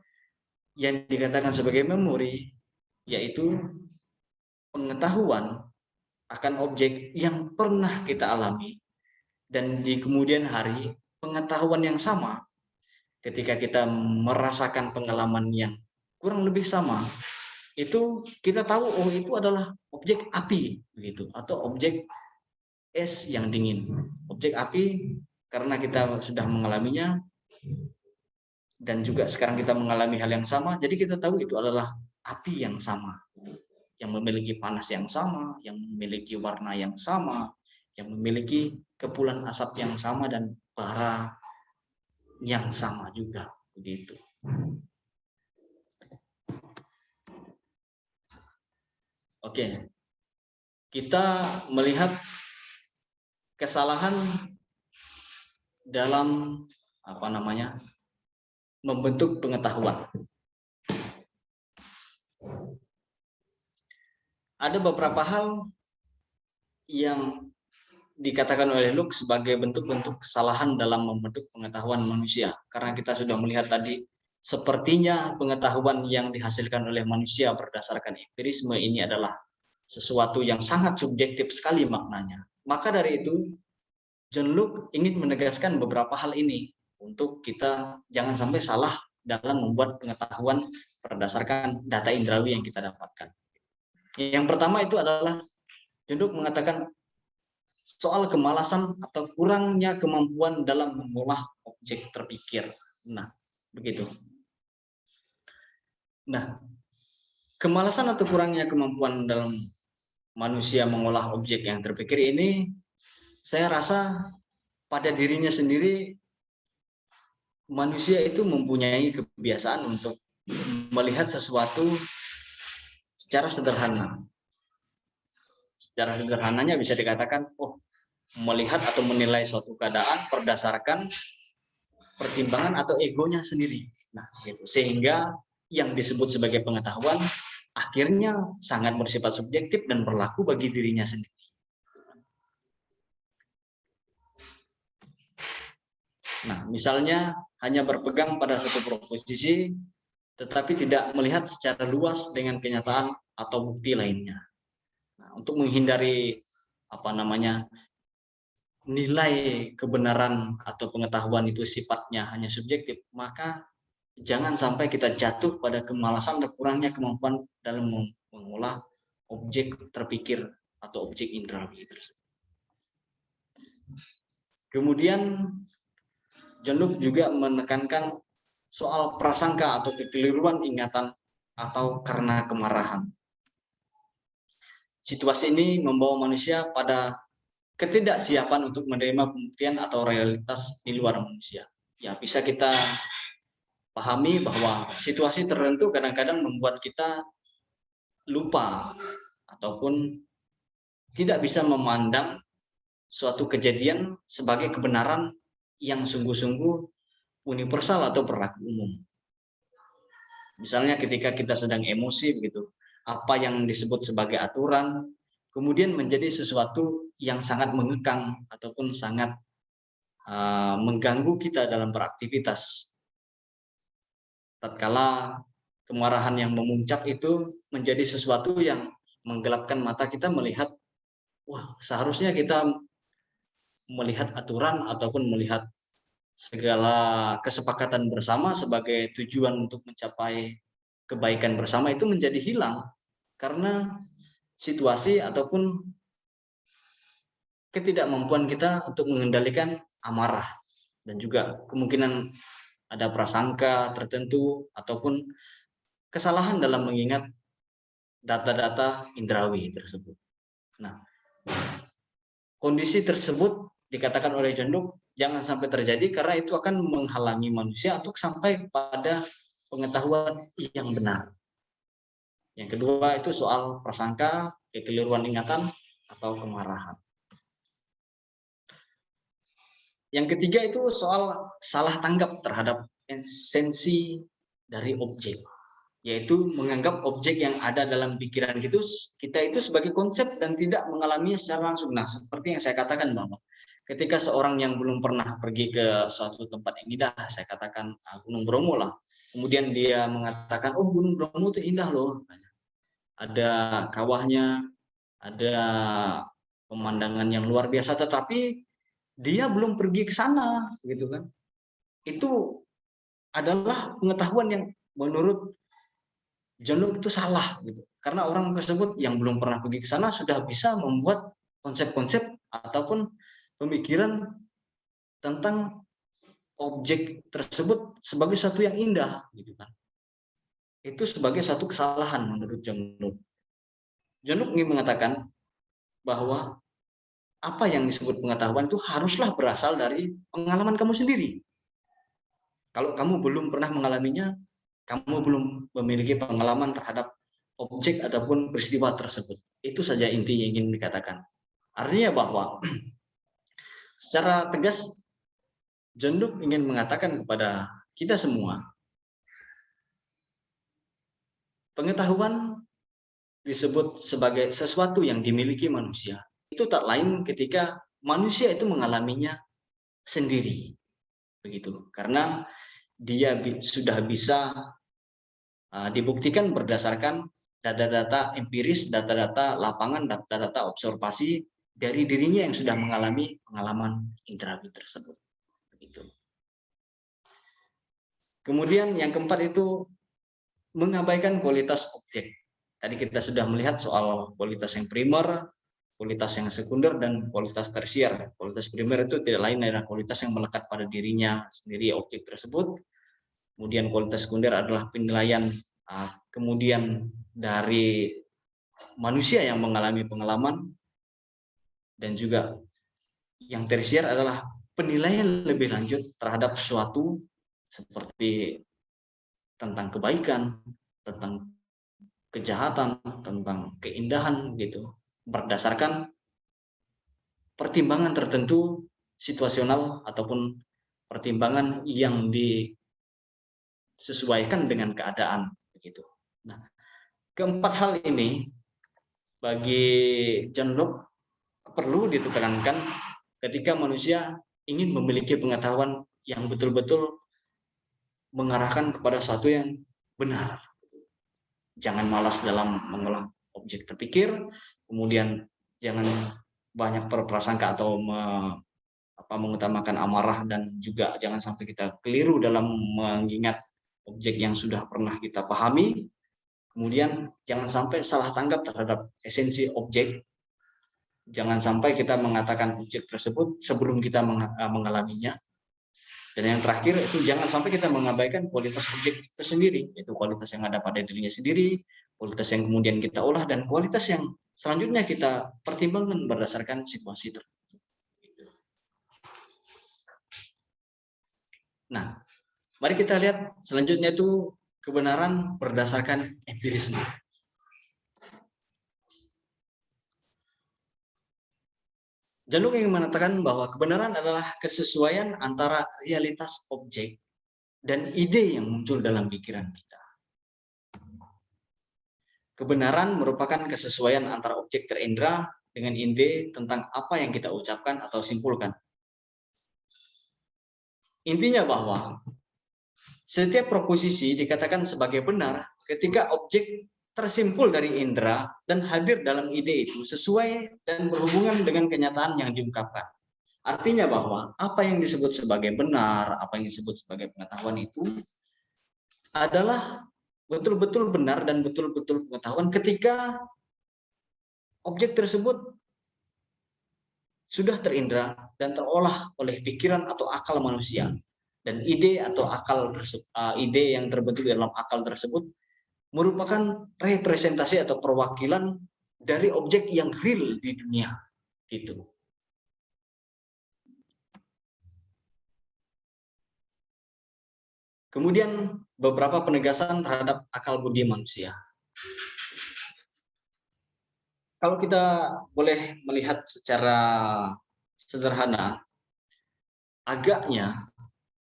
yang dikatakan sebagai memori, yaitu pengetahuan akan objek yang pernah kita alami, dan di kemudian hari pengetahuan yang sama ketika kita merasakan pengalaman yang kurang lebih sama, itu kita tahu oh itu adalah objek api begitu, atau objek es yang dingin. Objek api karena kita sudah mengalaminya dan juga sekarang kita mengalami hal yang sama, jadi kita tahu itu adalah api yang sama, yang memiliki panas yang sama, yang memiliki warna yang sama, yang memiliki kepulan asap yang sama dan bara yang sama juga begitu. Oke, kita melihat kesalahan dalam membentuk pengetahuan. Ada beberapa hal yang dikatakan oleh Locke sebagai bentuk-bentuk kesalahan dalam membentuk pengetahuan manusia. Karena kita sudah melihat tadi, sepertinya pengetahuan yang dihasilkan oleh manusia berdasarkan empirisme ini adalah sesuatu yang sangat subjektif sekali maknanya. Maka dari itu, John Locke ingin menegaskan beberapa hal ini untuk kita jangan sampai salah dalam membuat pengetahuan berdasarkan data indrawi yang kita dapatkan. Yang pertama itu adalah John Locke mengatakan soal kemalasan atau kurangnya kemampuan dalam mengolah objek terpikir. Nah, begitu. Nah, kemalasan atau kurangnya kemampuan dalam manusia mengolah objek yang terpikir ini, saya rasa pada dirinya sendiri manusia itu mempunyai kebiasaan untuk melihat sesuatu secara sederhana. Secara sederhananya bisa dikatakan, melihat atau menilai suatu keadaan berdasarkan pertimbangan atau egonya sendiri. Nah, gitu. Sehingga yang disebut sebagai pengetahuan akhirnya sangat bersifat subjektif dan berlaku bagi dirinya sendiri. Nah, misalnya hanya berpegang pada satu proposisi, tetapi tidak melihat secara luas dengan kenyataan atau bukti lainnya. Nah, untuk menghindari nilai kebenaran atau pengetahuan itu sifatnya hanya subjektif, maka jangan sampai kita jatuh pada kemalasan atau kurangnya kemampuan dalam mengolah objek terpikir atau objek indrawi tersebut. Kemudian John Locke juga menekankan soal prasangka atau kekeliruan ingatan atau karena kemarahan. Situasi ini membawa manusia pada ketidaksiapan untuk menerima pembuktian atau realitas di luar manusia. Ya, bisa kita pahami bahwa situasi tertentu kadang-kadang membuat kita lupa ataupun tidak bisa memandang suatu kejadian sebagai kebenaran yang sungguh-sungguh universal atau berlaku umum. Misalnya ketika kita sedang emosi begitu, apa yang disebut sebagai aturan kemudian menjadi sesuatu yang sangat mengekang ataupun sangat mengganggu kita dalam beraktivitas. Tatkala kemarahan yang memuncak itu menjadi sesuatu yang menggelapkan mata kita melihat, wah, seharusnya kita melihat aturan ataupun melihat segala kesepakatan bersama sebagai tujuan untuk mencapai kebaikan bersama itu menjadi hilang karena situasi ataupun ketidakmampuan kita untuk mengendalikan amarah dan juga kemungkinan ada prasangka tertentu ataupun kesalahan dalam mengingat data-data indrawi tersebut. Nah, kondisi tersebut dikatakan oleh John Locke jangan sampai terjadi karena itu akan menghalangi manusia untuk sampai pada pengetahuan yang benar. Yang kedua itu soal prasangka, kekeliruan ingatan atau kemarahan. Yang ketiga itu soal salah tanggap terhadap esensi dari objek, yaitu menganggap objek yang ada dalam pikiran kita itu sebagai konsep dan tidak mengalaminya secara langsung. Nah, seperti yang saya katakan bahwa ketika seorang yang belum pernah pergi ke suatu tempat yang indah, saya katakan Gunung Bromo lah, kemudian dia mengatakan, oh Gunung Bromo itu indah loh, ada kawahnya, ada pemandangan yang luar biasa, tetapi dia belum pergi ke sana, gitu kan? Itu adalah pengetahuan yang menurut John Locke itu salah, gitu. Karena orang tersebut yang belum pernah pergi ke sana sudah bisa membuat konsep-konsep ataupun pemikiran tentang objek tersebut sebagai sesuatu yang indah, gitu kan? Itu sebagai satu kesalahan menurut John Locke. John Locke ingin mengatakan bahwa apa yang disebut pengetahuan itu haruslah berasal dari pengalaman kamu sendiri. Kalau kamu belum pernah mengalaminya, kamu belum memiliki pengalaman terhadap objek ataupun peristiwa tersebut. Itu saja inti yang ingin dikatakan. Artinya bahwa secara tegas John Locke ingin mengatakan kepada kita semua, pengetahuan disebut sebagai sesuatu yang dimiliki manusia. Itu tak lain ketika manusia itu mengalaminya sendiri, begitu. Karena dia sudah bisa dibuktikan berdasarkan data-data empiris, data-data lapangan, data-data observasi dari dirinya yang sudah mengalami pengalaman indrawi tersebut, begitu. Kemudian yang keempat itu mengabaikan kualitas objek. Tadi kita sudah melihat soal kualitas yang primer, kualitas yang sekunder, dan kualitas tersier. Kualitas primer itu tidak lain adalah kualitas yang melekat pada dirinya sendiri objek tersebut. Kemudian kualitas sekunder adalah penilaian kemudian dari manusia yang mengalami pengalaman, dan juga yang tersier adalah penilaian lebih lanjut terhadap sesuatu seperti tentang kebaikan, tentang kejahatan, tentang keindahan gitu, berdasarkan pertimbangan tertentu situasional ataupun pertimbangan yang disesuaikan dengan keadaan begitu. Nah, keempat hal ini bagi John Locke perlu ditekankan ketika manusia ingin memiliki pengetahuan yang betul-betul mengarahkan kepada sesuatu yang benar. Jangan malas dalam mengolah objek terpikir, kemudian jangan banyak berprasangka atau mengutamakan amarah, dan juga jangan sampai kita keliru dalam mengingat objek yang sudah pernah kita pahami. Kemudian jangan sampai salah tanggap terhadap esensi objek. Jangan sampai kita mengatakan objek tersebut sebelum kita mengalaminya. Dan yang terakhir itu jangan sampai kita mengabaikan kualitas objek itu sendiri, yaitu kualitas yang ada pada dirinya sendiri, kualitas yang kemudian kita olah, dan kualitas yang selanjutnya kita pertimbangkan berdasarkan situasi tertentu. Nah, mari kita lihat selanjutnya itu kebenaran berdasarkan empirisme. John Locke ingin mengatakan bahwa kebenaran adalah kesesuaian antara realitas objek dan ide yang muncul dalam pikiran kita. Kebenaran merupakan kesesuaian antara objek terindra dengan ide tentang apa yang kita ucapkan atau simpulkan. Intinya bahwa setiap proposisi dikatakan sebagai benar ketika objek tersimpul dari indera dan hadir dalam ide itu sesuai dan berhubungan dengan kenyataan yang diungkapkan. Artinya bahwa apa yang disebut sebagai benar, apa yang disebut sebagai pengetahuan itu adalah betul-betul benar dan betul-betul pengetahuan ketika objek tersebut sudah terindra dan terolah oleh pikiran atau akal manusia. Dan ide atau ide yang terbentuk dalam akal tersebut merupakan representasi atau perwakilan dari objek yang real di dunia, gitu. Kemudian beberapa penegasan terhadap akal budi manusia. Kalau kita boleh melihat secara sederhana, agaknya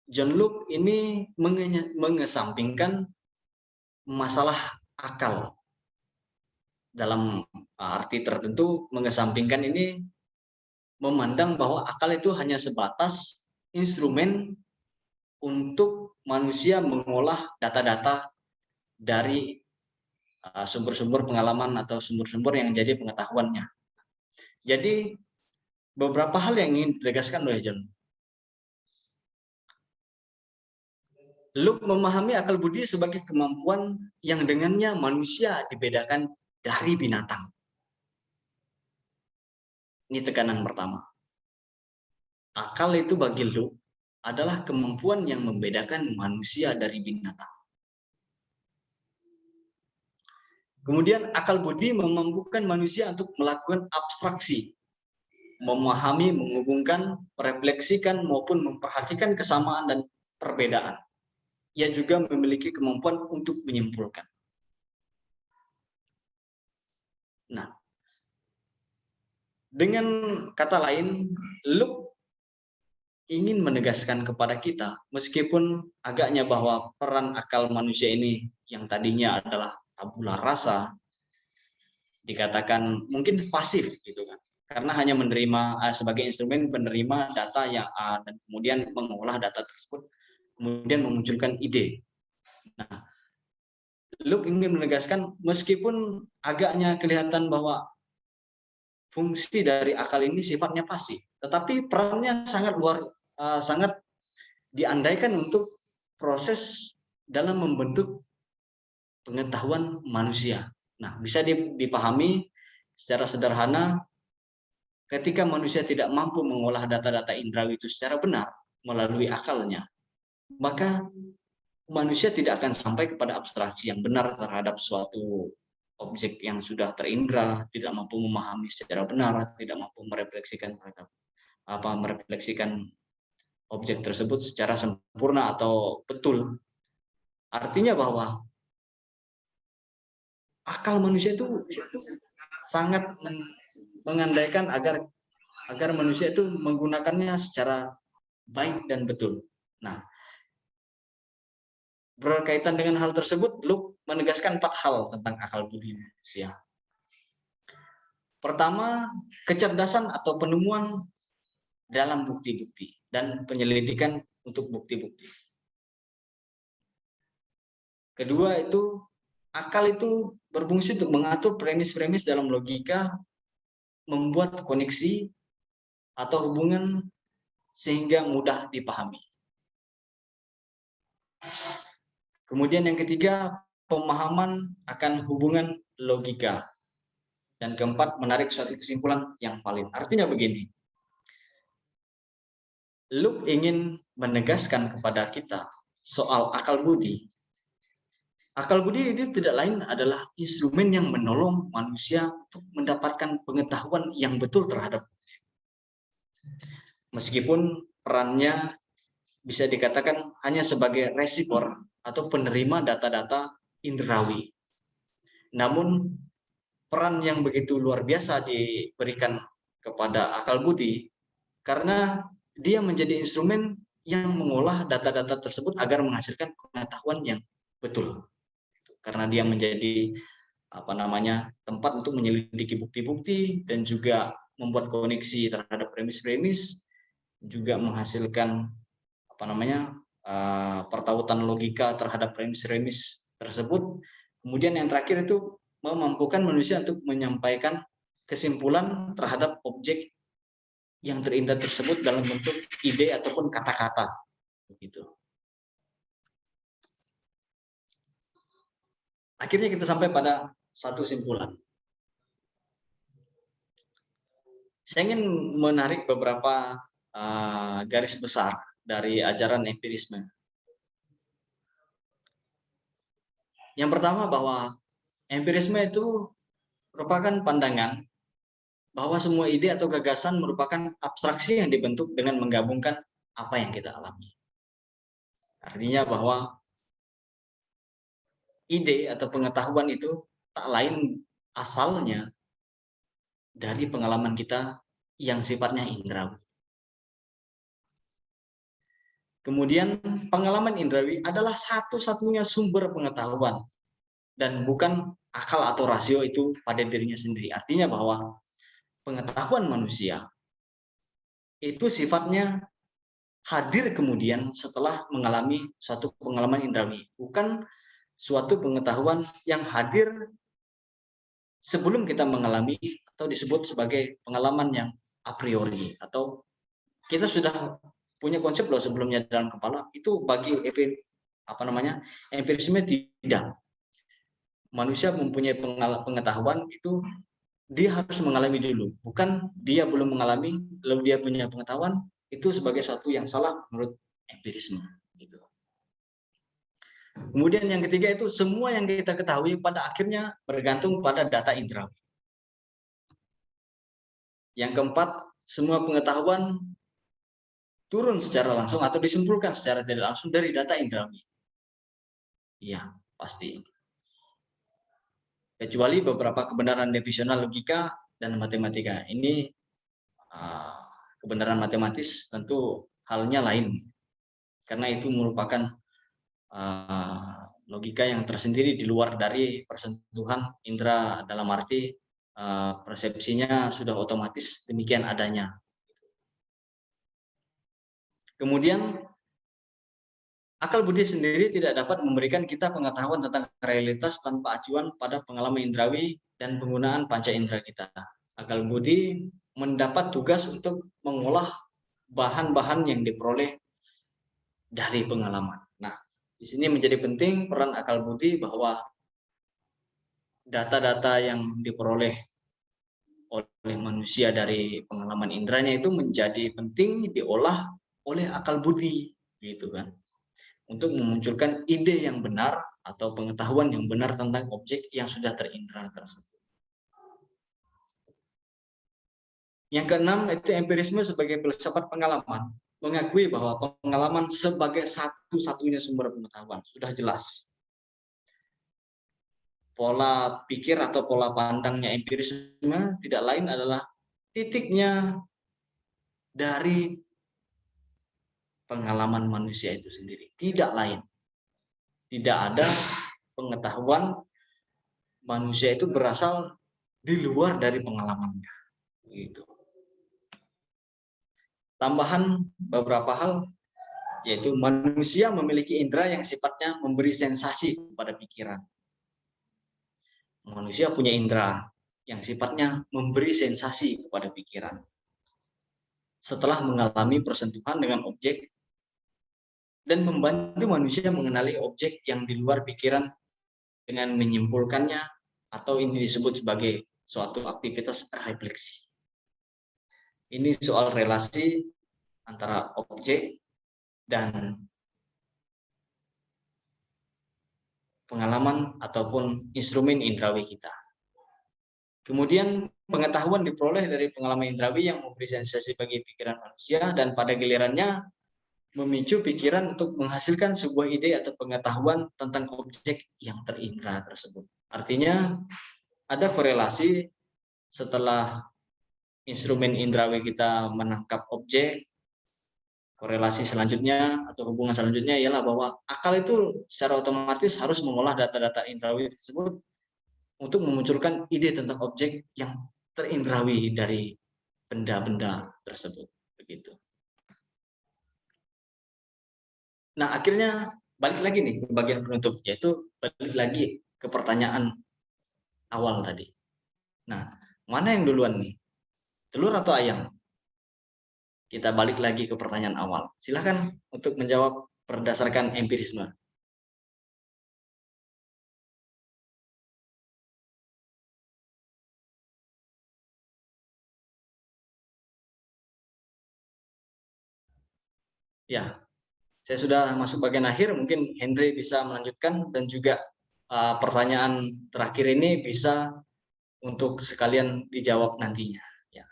John Locke ini mengesampingkan masalah akal. Dalam arti tertentu, mengesampingkan ini memandang bahwa akal itu hanya sebatas instrumen untuk manusia mengolah data-data dari sumber-sumber pengalaman atau sumber-sumber yang jadi pengetahuannya. Jadi beberapa hal yang ingin ditegaskan oleh John Locke memahami akal budi sebagai kemampuan yang dengannya manusia dibedakan dari binatang. Ini tekanan pertama. Akal itu bagi Locke adalah kemampuan yang membedakan manusia dari binatang. Kemudian akal budi memampukan manusia untuk melakukan abstraksi, memahami, menghubungkan, merefleksikan, maupun memperhatikan kesamaan dan perbedaan. Ia juga memiliki kemampuan untuk menyimpulkan. Nah, dengan kata lain, Locke ingin menegaskan kepada kita, meskipun agaknya bahwa peran akal manusia ini yang tadinya adalah tabula rasa, dikatakan mungkin pasif, gitu kan, karena hanya menerima sebagai instrumen penerima data yang dan kemudian mengolah data tersebut, kemudian memunculkan ide. Nah, Locke ingin menegaskan meskipun agaknya kelihatan bahwa fungsi dari akal ini sifatnya pasif, tetapi perannya sangat diandaikan untuk proses dalam membentuk pengetahuan manusia. Nah, bisa dipahami secara sederhana ketika manusia tidak mampu mengolah data-data indrawi itu secara benar melalui akalnya, maka manusia tidak akan sampai kepada abstraksi yang benar terhadap suatu objek yang sudah terindra, tidak mampu memahami secara benar, tidak mampu merefleksikan objek tersebut secara sempurna atau betul. Artinya bahwa akal manusia itu sangat mengandaikan agar manusia itu menggunakannya secara baik dan betul. Nah, berkaitan dengan hal tersebut, Locke menegaskan 4 hal tentang akal budi manusia. Pertama, kecerdasan atau penemuan dalam bukti-bukti dan penyelidikan untuk bukti-bukti. Kedua, itu akal itu berfungsi untuk mengatur premis-premis dalam logika membuat koneksi atau hubungan sehingga mudah dipahami. Kemudian yang ketiga, pemahaman akan hubungan logika. Dan keempat, menarik suatu kesimpulan yang valid. Artinya begini, Luke ingin menegaskan kepada kita soal akal budi. Akal budi itu tidak lain adalah instrumen yang menolong manusia untuk mendapatkan pengetahuan yang betul terhadap. Meskipun perannya bisa dikatakan hanya sebagai resipor atau penerima data-data indrawi. Namun peran yang begitu luar biasa diberikan kepada akal budi karena dia menjadi instrumen yang mengolah data-data tersebut agar menghasilkan pengetahuan yang betul. Karena dia menjadi tempat untuk menyelidiki bukti-bukti dan juga membuat koneksi terhadap premis-premis, juga menghasilkan pertautan logika terhadap premis-premis tersebut. Kemudian yang terakhir itu memampukan manusia untuk menyampaikan kesimpulan terhadap objek yang terindah tersebut dalam bentuk ide ataupun kata-kata. Begitu. Akhirnya kita sampai pada satu kesimpulan. Saya ingin menarik beberapa garis besar dari ajaran empirisme. Yang pertama, bahwa empirisme itu merupakan pandangan bahwa semua ide atau gagasan merupakan abstraksi yang dibentuk dengan menggabungkan apa yang kita alami. Artinya bahwa ide atau pengetahuan itu tak lain asalnya dari pengalaman kita yang sifatnya indrawi. Kemudian pengalaman indrawi adalah satu-satunya sumber pengetahuan dan bukan akal atau rasio itu pada dirinya sendiri. Artinya bahwa pengetahuan manusia itu sifatnya hadir kemudian setelah mengalami suatu pengalaman indrawi, bukan suatu pengetahuan yang hadir sebelum kita mengalami atau disebut sebagai pengalaman yang a priori, atau kita sudah punya konsep loh sebelumnya dalam kepala. Itu bagi empirisme tidak. Manusia mempunyai pengetahuan itu dia harus mengalami dulu, bukan dia belum mengalami lalu dia punya pengetahuan. Itu sebagai sesuatu yang salah menurut empirisme. Gitu. Kemudian yang ketiga itu semua yang kita ketahui pada akhirnya bergantung pada data indrawi. Yang keempat, semua pengetahuan turun secara langsung atau disimpulkan secara tidak langsung dari data indrawi. Iya, pasti. Kecuali beberapa kebenaran definisional logika dan matematika. Ini kebenaran matematis tentu halnya lain. Karena itu merupakan logika yang tersendiri di luar dari persentuhan indera, dalam arti persepsinya sudah otomatis demikian adanya. Kemudian akal budi sendiri tidak dapat memberikan kita pengetahuan tentang realitas tanpa acuan pada pengalaman indrawi dan penggunaan panca indera kita. Akal budi mendapat tugas untuk mengolah bahan-bahan yang diperoleh dari pengalaman. Nah, di sini menjadi penting peran akal budi bahwa data-data yang diperoleh oleh manusia dari pengalaman inderanya itu menjadi penting diolah oleh akal budi, gitu kan, untuk memunculkan ide yang benar atau pengetahuan yang benar tentang objek yang sudah terindra tersebut. Yang keenam itu empirisme sebagai filsafat pengalaman, mengakui bahwa pengalaman sebagai satu-satunya sumber pengetahuan. Sudah jelas pola pikir atau pola pandangnya empirisme tidak lain adalah titiknya dari pengalaman manusia itu sendiri, tidak lain. Tidak ada pengetahuan manusia itu berasal di luar dari pengalamannya. Gitu. Tambahan beberapa hal, yaitu manusia memiliki indera yang sifatnya memberi sensasi kepada pikiran. Manusia punya indera, yang sifatnya memberi sensasi kepada pikiran. Setelah mengalami persentuhan dengan objek dan membantu manusia mengenali objek yang di luar pikiran dengan menyimpulkannya, atau ini disebut sebagai suatu aktivitas refleksi. Ini soal relasi antara objek dan pengalaman ataupun instrumen indrawi kita. Kemudian pengetahuan diperoleh dari pengalaman indrawi yang memberi sensasi bagi pikiran manusia dan pada gilirannya memicu pikiran untuk menghasilkan sebuah ide atau pengetahuan tentang objek yang terindra tersebut. Artinya ada korelasi setelah instrumen indrawi kita menangkap objek, korelasi selanjutnya atau hubungan selanjutnya ialah bahwa akal itu secara otomatis harus mengolah data-data indrawi tersebut untuk memunculkan ide tentang objek yang terindrawi dari benda-benda tersebut. Begitu. Nah, akhirnya balik lagi nih ke bagian penutup, yaitu balik lagi ke pertanyaan awal tadi. Nah, mana yang duluan nih? Telur atau ayam? Kita balik lagi ke pertanyaan awal. Silakan untuk menjawab berdasarkan empirisme. Ya, saya sudah masuk bagian akhir. Mungkin Henry bisa melanjutkan dan juga pertanyaan terakhir ini bisa untuk sekalian dijawab nantinya. Ya.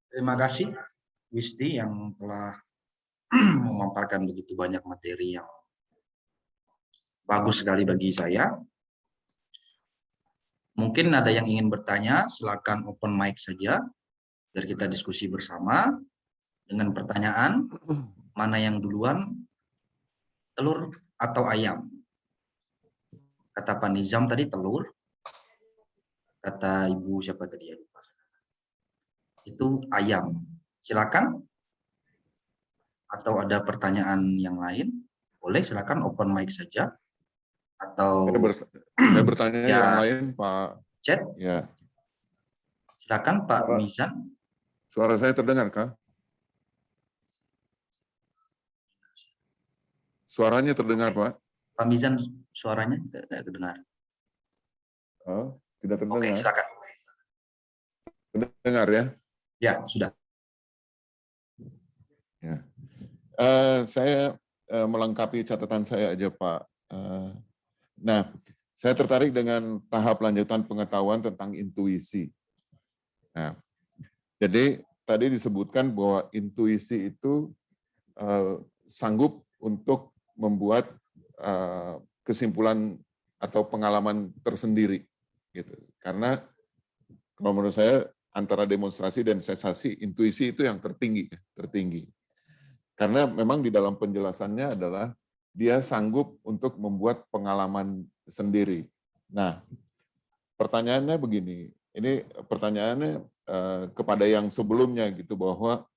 Terima kasih Wisdi yang telah memaparkan begitu banyak materi yang bagus sekali bagi saya. Mungkin ada yang ingin bertanya, silakan open mic saja biar kita diskusi bersama dengan pertanyaan mana yang duluan, telur atau ayam. Kata Pak Nizam tadi telur, kata Ibu siapa tadi ya, lupa. Itu ayam. Silakan. Atau ada pertanyaan yang lain? Boleh, silakan open mic saja. Atau saya bertanya ya, yang lain, Pak. Chat. Ya. Silakan Pak Mizan. Suara saya terdengar, Kak? Suaranya terdengar, Pak? Pak Mizan, suaranya tidak terdengar. Oh, tidak terdengar. Oke, silakan. Terdengar ya? Ya, sudah. Ya. Saya melengkapi catatan saya aja, Pak. Nah, saya tertarik dengan tahap lanjutan pengetahuan tentang intuisi. Nah, jadi tadi disebutkan bahwa intuisi itu sanggup untuk membuat kesimpulan atau pengalaman tersendiri, gitu. Karena kalau menurut saya antara demonstrasi dan sensasi, intuisi itu yang tertinggi. Karena memang di dalam penjelasannya adalah dia sanggup untuk membuat pengalaman sendiri. Nah, pertanyaannya begini, ini pertanyaannya kepada yang sebelumnya gitu, bahwa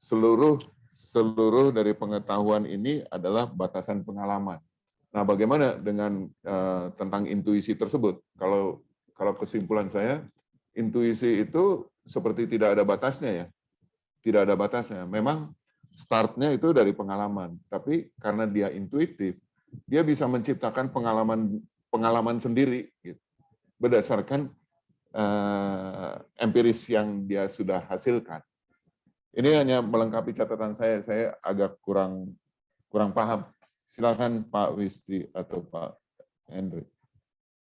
seluruh dari pengetahuan ini adalah batasan pengalaman. Nah, bagaimana dengan tentang intuisi tersebut? Kalau kesimpulan saya, intuisi itu seperti tidak ada batasnya ya. Tidak ada batasnya. Memang startnya itu dari pengalaman, tapi karena dia intuitif, dia bisa menciptakan pengalaman sendiri gitu, berdasarkan empiris yang dia sudah hasilkan. Ini hanya melengkapi catatan saya agak kurang paham. Silakan Pak Wisdi atau Pak Henry.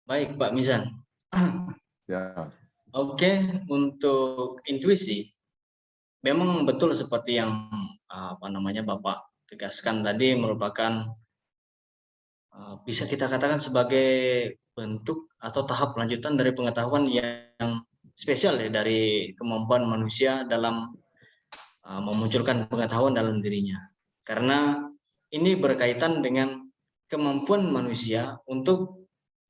Baik, Pak Mizan. Ya. Oke, untuk intuisi, memang betul seperti yang Bapak tegaskan tadi, merupakan bisa kita katakan sebagai bentuk atau tahap lanjutan dari pengetahuan yang spesial ya, dari kemampuan manusia dalam memunculkan pengetahuan dalam dirinya. Karena ini berkaitan dengan kemampuan manusia untuk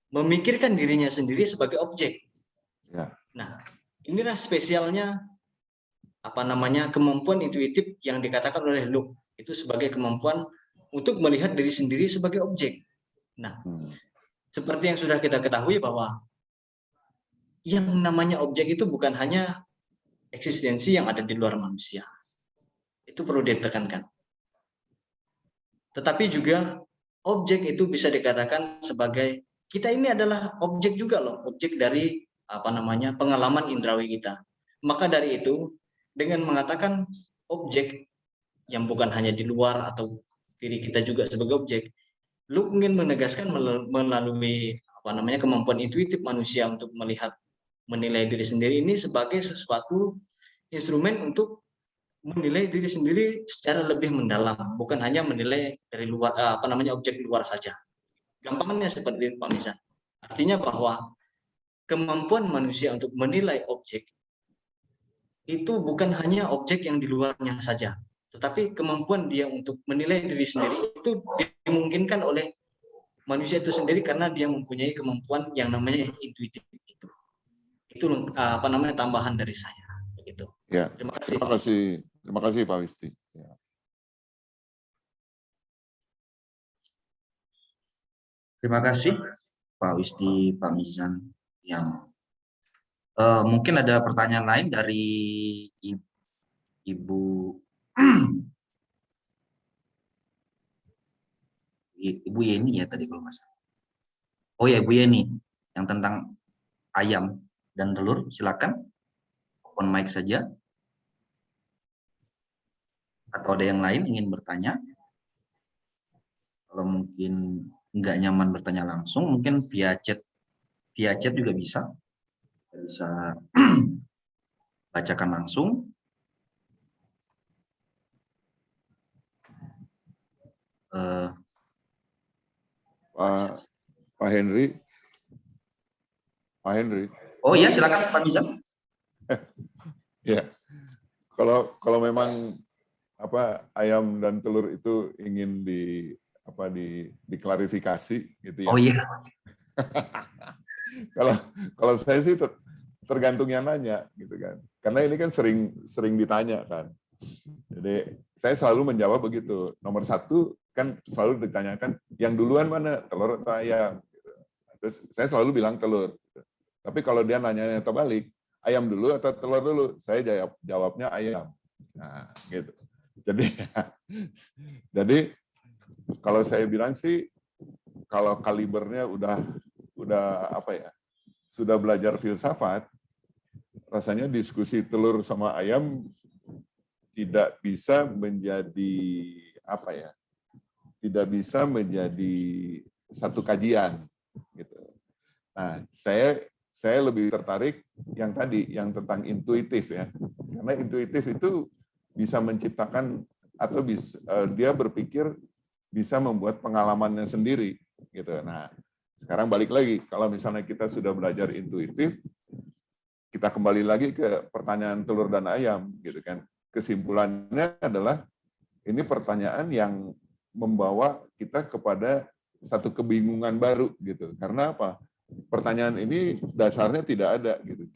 memikirkan dirinya sendiri sebagai objek. Ya. Nah, inilah spesialnya kemampuan intuitif yang dikatakan oleh Luke, itu sebagai kemampuan untuk melihat diri sendiri sebagai objek. Nah, seperti yang sudah kita ketahui bahwa yang namanya objek itu bukan hanya eksistensi yang ada di luar manusia. Itu perlu ditekankan. Tetapi juga objek itu bisa dikatakan sebagai kita ini adalah objek juga loh, objek dari pengalaman indrawi kita. Maka dari itu dengan mengatakan objek yang bukan hanya di luar atau diri kita juga sebagai objek, lu ingin menegaskan melalui kemampuan intuitif manusia untuk melihat menilai diri sendiri ini sebagai sesuatu instrumen untuk menilai diri sendiri secara lebih mendalam, bukan hanya menilai dari luar objek luar saja. Gampangnya seperti itu, Pak Misan. Artinya bahwa kemampuan manusia untuk menilai objek itu bukan hanya objek yang di luarnya saja, tetapi kemampuan dia untuk menilai diri sendiri itu dimungkinkan oleh manusia itu sendiri karena dia mempunyai kemampuan yang namanya intuitif itu. Itu tambahan dari saya. Begitu. Ya. Terima kasih. Terima kasih Pak Wisti. Ya. Terima kasih Pak Wisti, Pak Mizan. Yang mungkin ada pertanyaan lain dari Ibu Ibu Yeni ya tadi kalau nggak salah. Oh ya, Ibu Yeni yang tentang ayam dan telur, silakan open mic saja. Atau ada yang lain ingin bertanya? Kalau mungkin nggak nyaman bertanya langsung, mungkin via chat juga bisa bacakan langsung. Pak Henry. Oh ya, silakan Pak Mizan. Ya, kalau memang ayam dan telur itu ingin diklarifikasi gitu ya. Oh iya. Kalau saya sih tergantung yang nanya gitu kan. Karena ini kan sering ditanya kan. Jadi saya selalu menjawab begitu. Nomor satu kan selalu ditanyakan yang duluan mana, telur atau ayam. Gitu. Terus saya selalu bilang telur. Gitu. Tapi kalau dia nanya terbalik, ayam dulu atau telur dulu, saya jawabnya ayam. Nah, gitu. Jadi kalau saya bilang sih, kalau kalibernya udah sudah belajar filsafat, rasanya diskusi telur sama ayam tidak bisa menjadi tidak bisa menjadi satu kajian gitu. Nah, saya lebih tertarik yang tadi, yang tentang intuitif ya, karena intuitif itu bisa menciptakan atau dia berpikir bisa membuat pengalamannya sendiri gitu. Nah, sekarang balik lagi, kalau misalnya kita sudah belajar intuitif, kita kembali lagi ke pertanyaan telur dan ayam gitu kan. Kesimpulannya adalah ini pertanyaan yang membawa kita kepada satu kebingungan baru gitu. Karena apa? Pertanyaan ini dasarnya tidak ada gitu,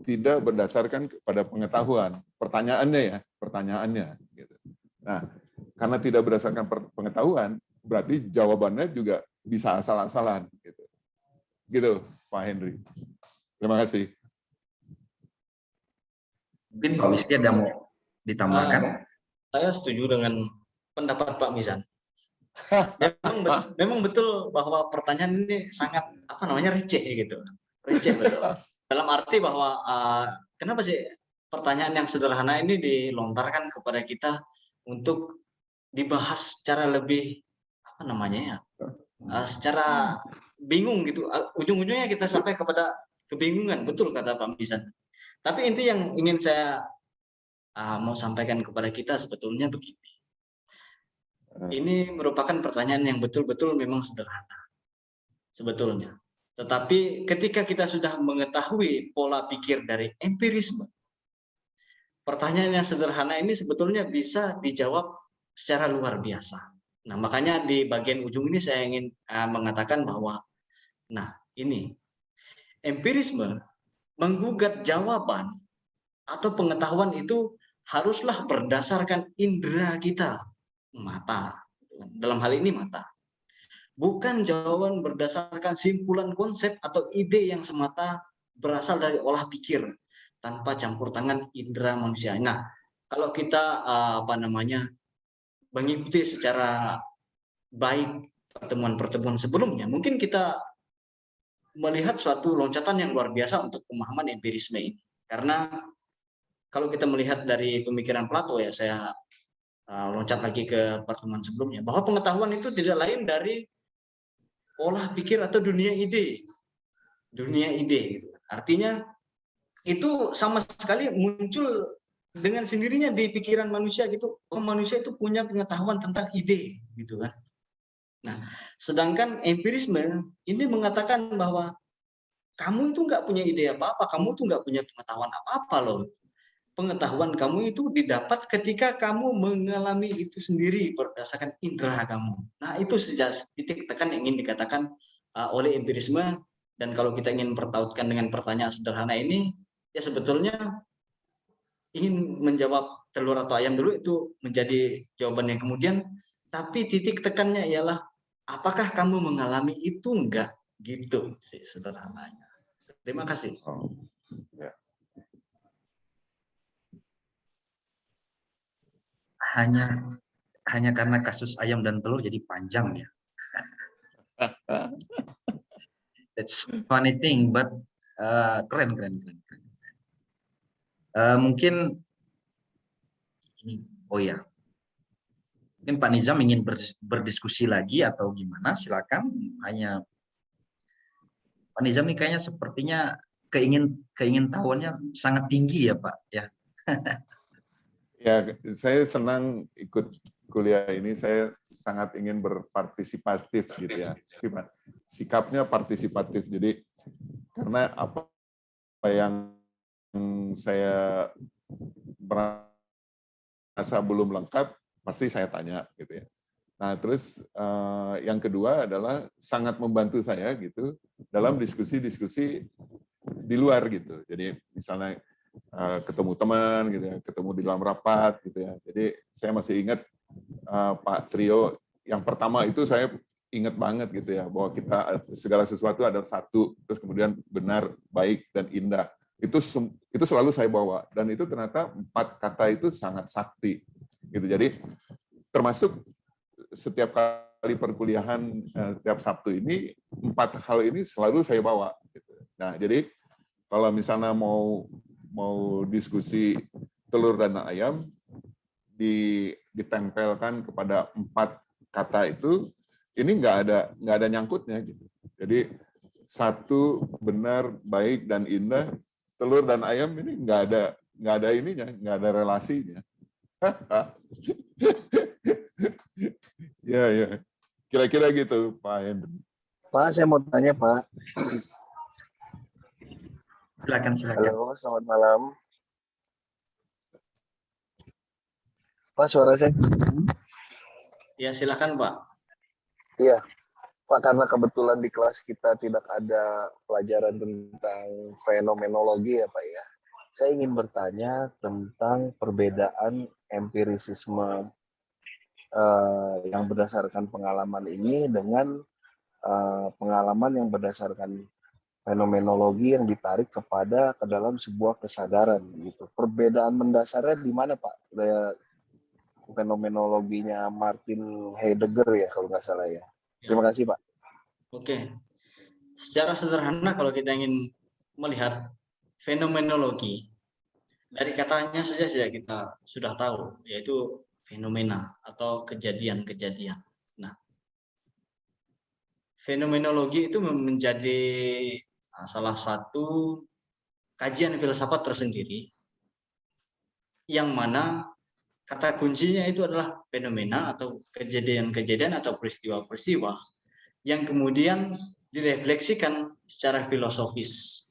tidak berdasarkan pada pengetahuan. Pertanyaannya gitu. Nah, karena tidak berdasarkan pengetahuan, berarti jawabannya juga bisa asal-asalan gitu. Gitu, Pak Henry. Terima kasih. Mungkin Pak Wisti ada mau ditambahkan? Saya setuju dengan pendapat Pak Mizan. Memang betul bahwa pertanyaan ini sangat receh gitu, receh betul. Dalam arti bahwa kenapa sih pertanyaan yang sederhana ini dilontarkan kepada kita untuk dibahas secara lebih secara bingung gitu. Ujung-ujungnya kita sampai kepada kebingungan, betul kata Pak Mizan. Tapi inti yang ingin saya mau sampaikan kepada kita sebetulnya begini. Ini merupakan pertanyaan yang betul-betul memang sederhana, sebetulnya. Tetapi ketika kita sudah mengetahui pola pikir dari empirisme, pertanyaan yang sederhana ini sebetulnya bisa dijawab secara luar biasa. Nah, makanya di bagian ujung ini saya ingin mengatakan bahwa, ini empirisme menggugat jawaban atau pengetahuan itu haruslah berdasarkan indera kita. Mata, dalam hal ini mata. bukan jawaban berdasarkan simpulan konsep atau ide yang semata berasal dari olah pikir tanpa campur tangan indera manusia. Nah, kalau kita mengikuti secara baik pertemuan-pertemuan sebelumnya, mungkin kita melihat suatu loncatan yang luar biasa untuk pemahaman empirisme ini. Karena kalau kita melihat dari pemikiran Plato, ya saya loncat lagi ke pertemuan sebelumnya, bahwa pengetahuan itu tidak lain dari olah pikir atau dunia ide. Dunia ide. Artinya itu sama sekali muncul dengan sendirinya di pikiran manusia gitu. Oh, manusia itu punya pengetahuan tentang ide gitu kan. Nah, sedangkan empirisme ini mengatakan bahwa kamu itu nggak punya ide apa-apa, kamu tuh nggak punya pengetahuan apa-apa loh. Pengetahuan kamu itu didapat ketika kamu mengalami itu sendiri berdasarkan indera kamu. Nah, itu titik tekan yang ingin dikatakan oleh empirisme. Dan kalau kita ingin pertautkan dengan pertanyaan sederhana ini, ya sebetulnya ingin menjawab telur atau ayam dulu itu menjadi jawaban yang kemudian, tapi titik tekannya ialah apakah kamu mengalami itu enggak, gitu sih sederhananya. Terima kasih. Ya. Hanya karena kasus ayam dan telur jadi panjang ya. That's funny thing, but keren. Mungkin ini, mungkin Pak Nizam ingin berdiskusi lagi atau gimana? Silakan. Hanya Pak Nizam ini kayaknya sepertinya keingin tahuannya sangat tinggi ya Pak ya. Ya, saya senang ikut kuliah ini. Saya sangat ingin berpartisipatif gitu ya. Sikapnya partisipatif. Jadi karena apa yang saya merasa belum lengkap pasti saya tanya gitu ya. Nah, terus yang kedua adalah sangat membantu saya gitu dalam diskusi-diskusi di luar gitu. Jadi misalnya ketemu teman gitu ya, ketemu di dalam rapat gitu ya. Jadi saya masih ingat Pak Trio yang pertama itu saya ingat banget gitu ya, bahwa kita segala sesuatu ada satu, terus kemudian benar, baik dan indah. Itu selalu saya bawa, dan itu ternyata 4 kata itu sangat sakti gitu. Jadi termasuk setiap kali perkuliahan tiap Sabtu ini 4 hal ini selalu saya bawa gitu. Nah, jadi kalau misalnya mau diskusi telur dan ayam ditempelkan kepada 4 kata itu, ini nggak ada nyangkutnya gitu. Jadi satu, benar, baik dan indah, telur dan ayam ini nggak ada ininya, nggak ada relasinya. Ya, kira-kira gitu Pak Hendri. Pak, saya mau tanya Pak. Silakan. Halo, selamat malam. Pak, suara saya? Ya, silakan Pak. Iya, Pak, karena kebetulan di kelas kita tidak ada pelajaran tentang fenomenologi ya Pak ya. Saya ingin bertanya tentang perbedaan empirisisme yang berdasarkan pengalaman ini dengan pengalaman yang berdasarkan fenomenologi yang ditarik ke dalam sebuah kesadaran gitu. Perbedaan mendasarnya di mana Pak? Fenomenologinya Martin Heidegger ya kalau nggak salah ya. Terima kasih Pak. Oke. Secara sederhana kalau kita ingin melihat fenomenologi, dari katanya saja kita sudah tahu, yaitu fenomena atau kejadian-kejadian. Nah, fenomenologi itu menjadi salah satu kajian filsafat tersendiri yang mana kata kuncinya itu adalah fenomena atau kejadian-kejadian atau peristiwa-peristiwa yang kemudian direfleksikan secara filosofis.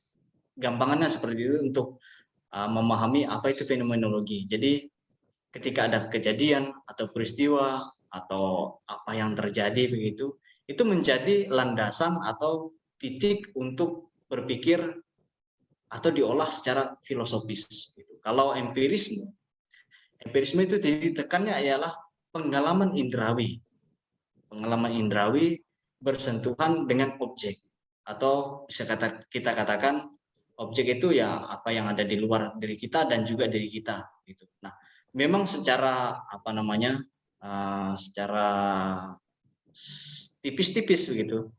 Gampangannya seperti itu untuk memahami apa itu fenomenologi. Jadi ketika ada kejadian atau peristiwa atau apa yang terjadi begitu, itu menjadi landasan atau titik untuk berpikir atau diolah secara filosofis. Kalau empirisme itu ditekannya ialah pengalaman indrawi. Pengalaman indrawi bersentuhan dengan objek, atau bisa kita katakan objek itu ya apa yang ada di luar diri kita dan juga diri kita gitu. Nah, memang secara secara tipis-tipis begitu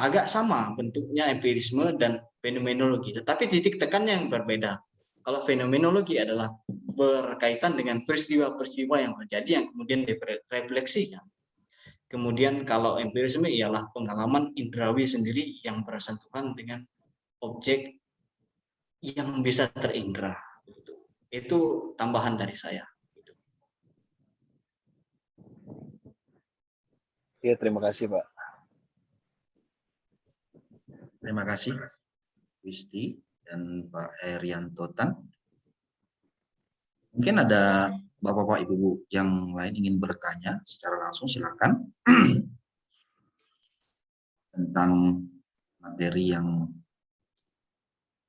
agak sama bentuknya empirisme dan fenomenologi, tetapi titik tekannya yang berbeda. Kalau fenomenologi adalah berkaitan dengan peristiwa-peristiwa yang terjadi yang kemudian direfleksikan. Kemudian kalau empirisme ialah pengalaman indrawi sendiri yang bersentuhan dengan objek yang bisa terindra. Itu tambahan dari saya. Ya, terima kasih Pak. Terima kasih, Wisti dan Pak Herianto Tan. Mungkin ada Bapak-Bapak, Ibu-ibu yang lain ingin bertanya secara langsung, silakan. Tentang materi yang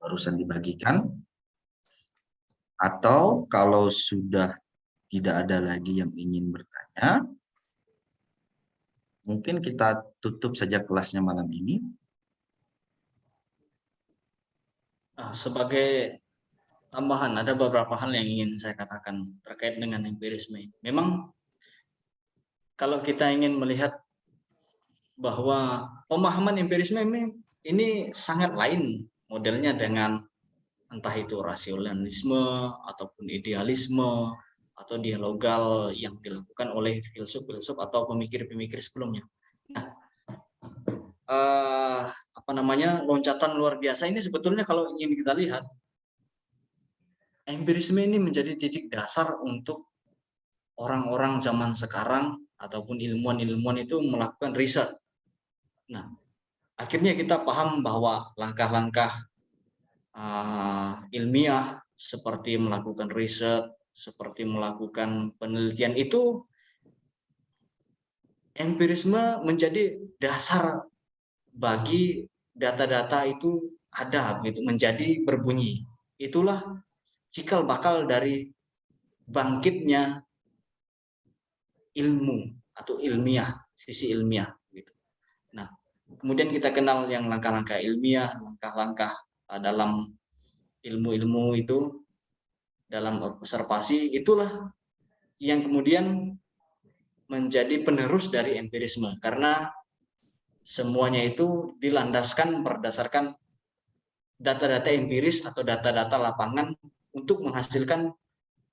barusan dibagikan. Atau kalau sudah tidak ada lagi yang ingin bertanya, mungkin kita tutup saja kelasnya malam ini. Sebagai tambahan, ada beberapa hal yang ingin saya katakan terkait dengan empirisme. Memang kalau kita ingin melihat bahwa pemahaman empirisme ini sangat lain modelnya dengan entah itu rasionalisme ataupun idealisme atau dialogal yang dilakukan oleh filsuf-filsuf atau pemikir-pemikir sebelumnya. Nah, loncatan luar biasa ini sebetulnya kalau ingin kita lihat, empirisme ini menjadi titik dasar untuk orang-orang zaman sekarang ataupun ilmuwan-ilmuwan itu melakukan riset. Nah, akhirnya kita paham bahwa langkah-langkah ilmiah seperti melakukan riset, seperti melakukan penelitian itu, empirisme menjadi dasar bagi data-data itu ada gitu, menjadi berbunyi. Itulah cikal bakal dari bangkitnya ilmu atau ilmiah, sisi ilmiah gitu. Nah, kemudian kita kenal yang langkah-langkah ilmiah, langkah-langkah dalam ilmu-ilmu itu, dalam observasi, itulah yang kemudian menjadi penerus dari empirisme, karena semuanya itu dilandaskan berdasarkan data-data empiris atau data-data lapangan untuk menghasilkan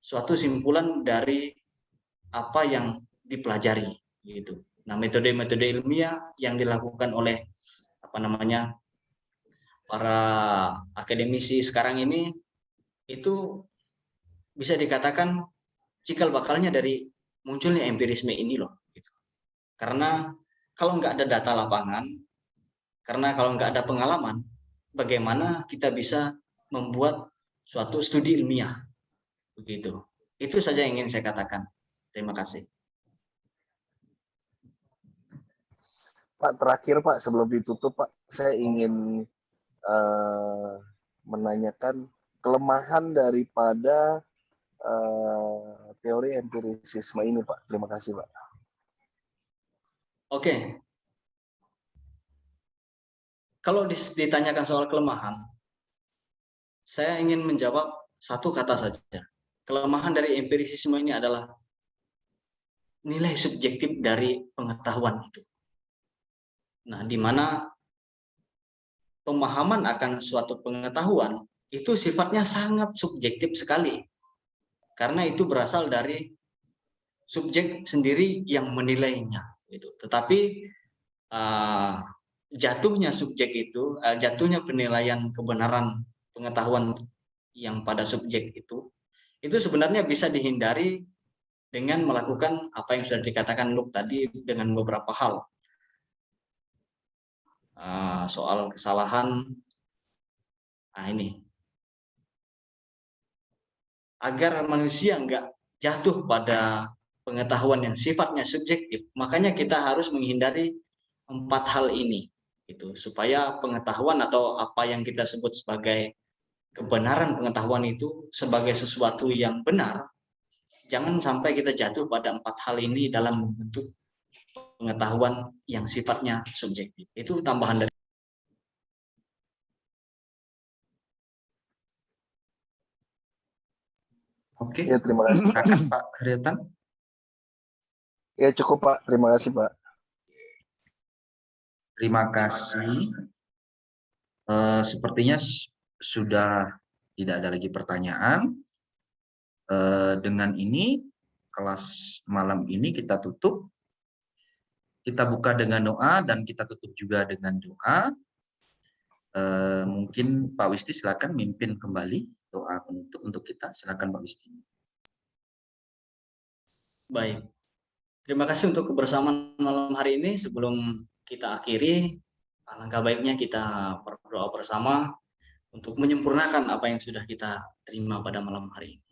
suatu simpulan dari apa yang dipelajari gitu. Nah, metode-metode ilmiah yang dilakukan oleh para akademisi sekarang ini itu bisa dikatakan cikal bakalnya dari munculnya empirisme ini loh. Gitu. Karena kalau nggak ada data lapangan, karena kalau nggak ada pengalaman, bagaimana kita bisa membuat suatu studi ilmiah? Begitu. Itu saja yang ingin saya katakan. Terima kasih. Pak, terakhir Pak, sebelum ditutup Pak, saya ingin menanyakan kelemahan daripada teori empirisisme ini Pak. Terima kasih Pak. Oke. Kalau ditanyakan soal kelemahan, saya ingin menjawab satu kata saja. Kelemahan dari empirisisme ini adalah nilai subjektif dari pengetahuan itu. Nah, di mana pemahaman akan suatu pengetahuan itu sifatnya sangat subjektif sekali. Karena itu berasal dari subjek sendiri yang menilainya. Tetapi jatuhnya subjek itu, jatuhnya penilaian kebenaran pengetahuan yang pada subjek itu sebenarnya bisa dihindari dengan melakukan apa yang sudah dikatakan Luke tadi dengan beberapa hal. Soal kesalahan, ini. Agar manusia nggak jatuh pada pengetahuan yang sifatnya subjektif, makanya kita harus menghindari 4 hal ini. Supaya pengetahuan atau apa yang kita sebut sebagai kebenaran pengetahuan itu sebagai sesuatu yang benar, jangan sampai kita jatuh pada 4 hal ini dalam membentuk pengetahuan yang sifatnya subjektif. Itu tambahan dari Oke, Ya, terima kasih. silakan Pak Haryatan. Ya, cukup Pak. Terima kasih Pak. Terima kasih. Sepertinya sudah tidak ada lagi pertanyaan. Dengan ini kelas malam ini kita tutup. Kita buka dengan doa dan kita tutup juga dengan doa. Mungkin Pak Wisti silakan mimpin kembali doa penutup untuk kita. Silakan Pak Wisti. baik. Terima kasih untuk kebersamaan malam hari ini. Sebelum kita akhiri, alangkah baiknya kita berdoa bersama untuk menyempurnakan apa yang sudah kita terima pada malam hari ini.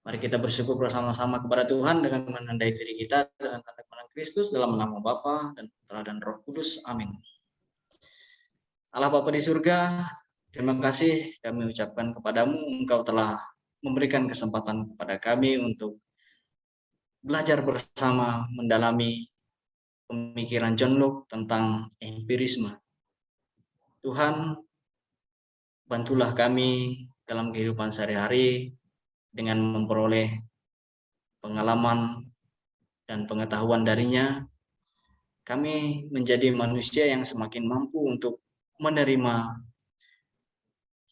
Mari kita bersyukur bersama-sama kepada Tuhan dengan menandai diri kita dengan tanda tangan Kristus dalam nama Bapa dan Putra dan Roh Kudus. Amin. Allah Bapa di surga, terima kasih kami ucapkan kepadamu, Engkau telah memberikan kesempatan kepada kami untuk belajar bersama mendalami pemikiran John Locke tentang empirisme. Tuhan, bantulah kami dalam kehidupan sehari-hari dengan memperoleh pengalaman dan pengetahuan darinya. Kami menjadi manusia yang semakin mampu untuk menerima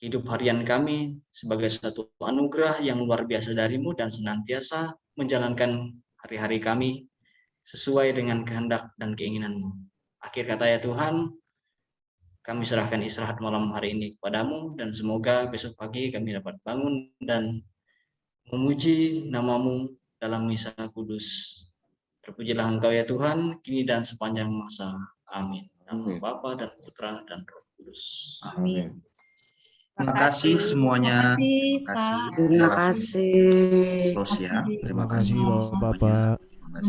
hidup harian kami sebagai suatu anugerah yang luar biasa darimu dan senantiasa menjalankan hari-hari kami sesuai dengan kehendak dan keinginanmu. Akhir kata ya Tuhan, kami serahkan istirahat malam hari ini kepadamu dan semoga besok pagi kami dapat bangun dan memuji namamu dalam misa kudus. Terpujilah Engkau ya Tuhan, kini dan sepanjang masa. Amin. Nama Bapa dan Putra dan Roh Kudus. Amin. Terima kasih semuanya. Terima kasih, Terima kasih. Pak. Terima kasih. Bapak.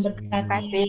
Terima kasih.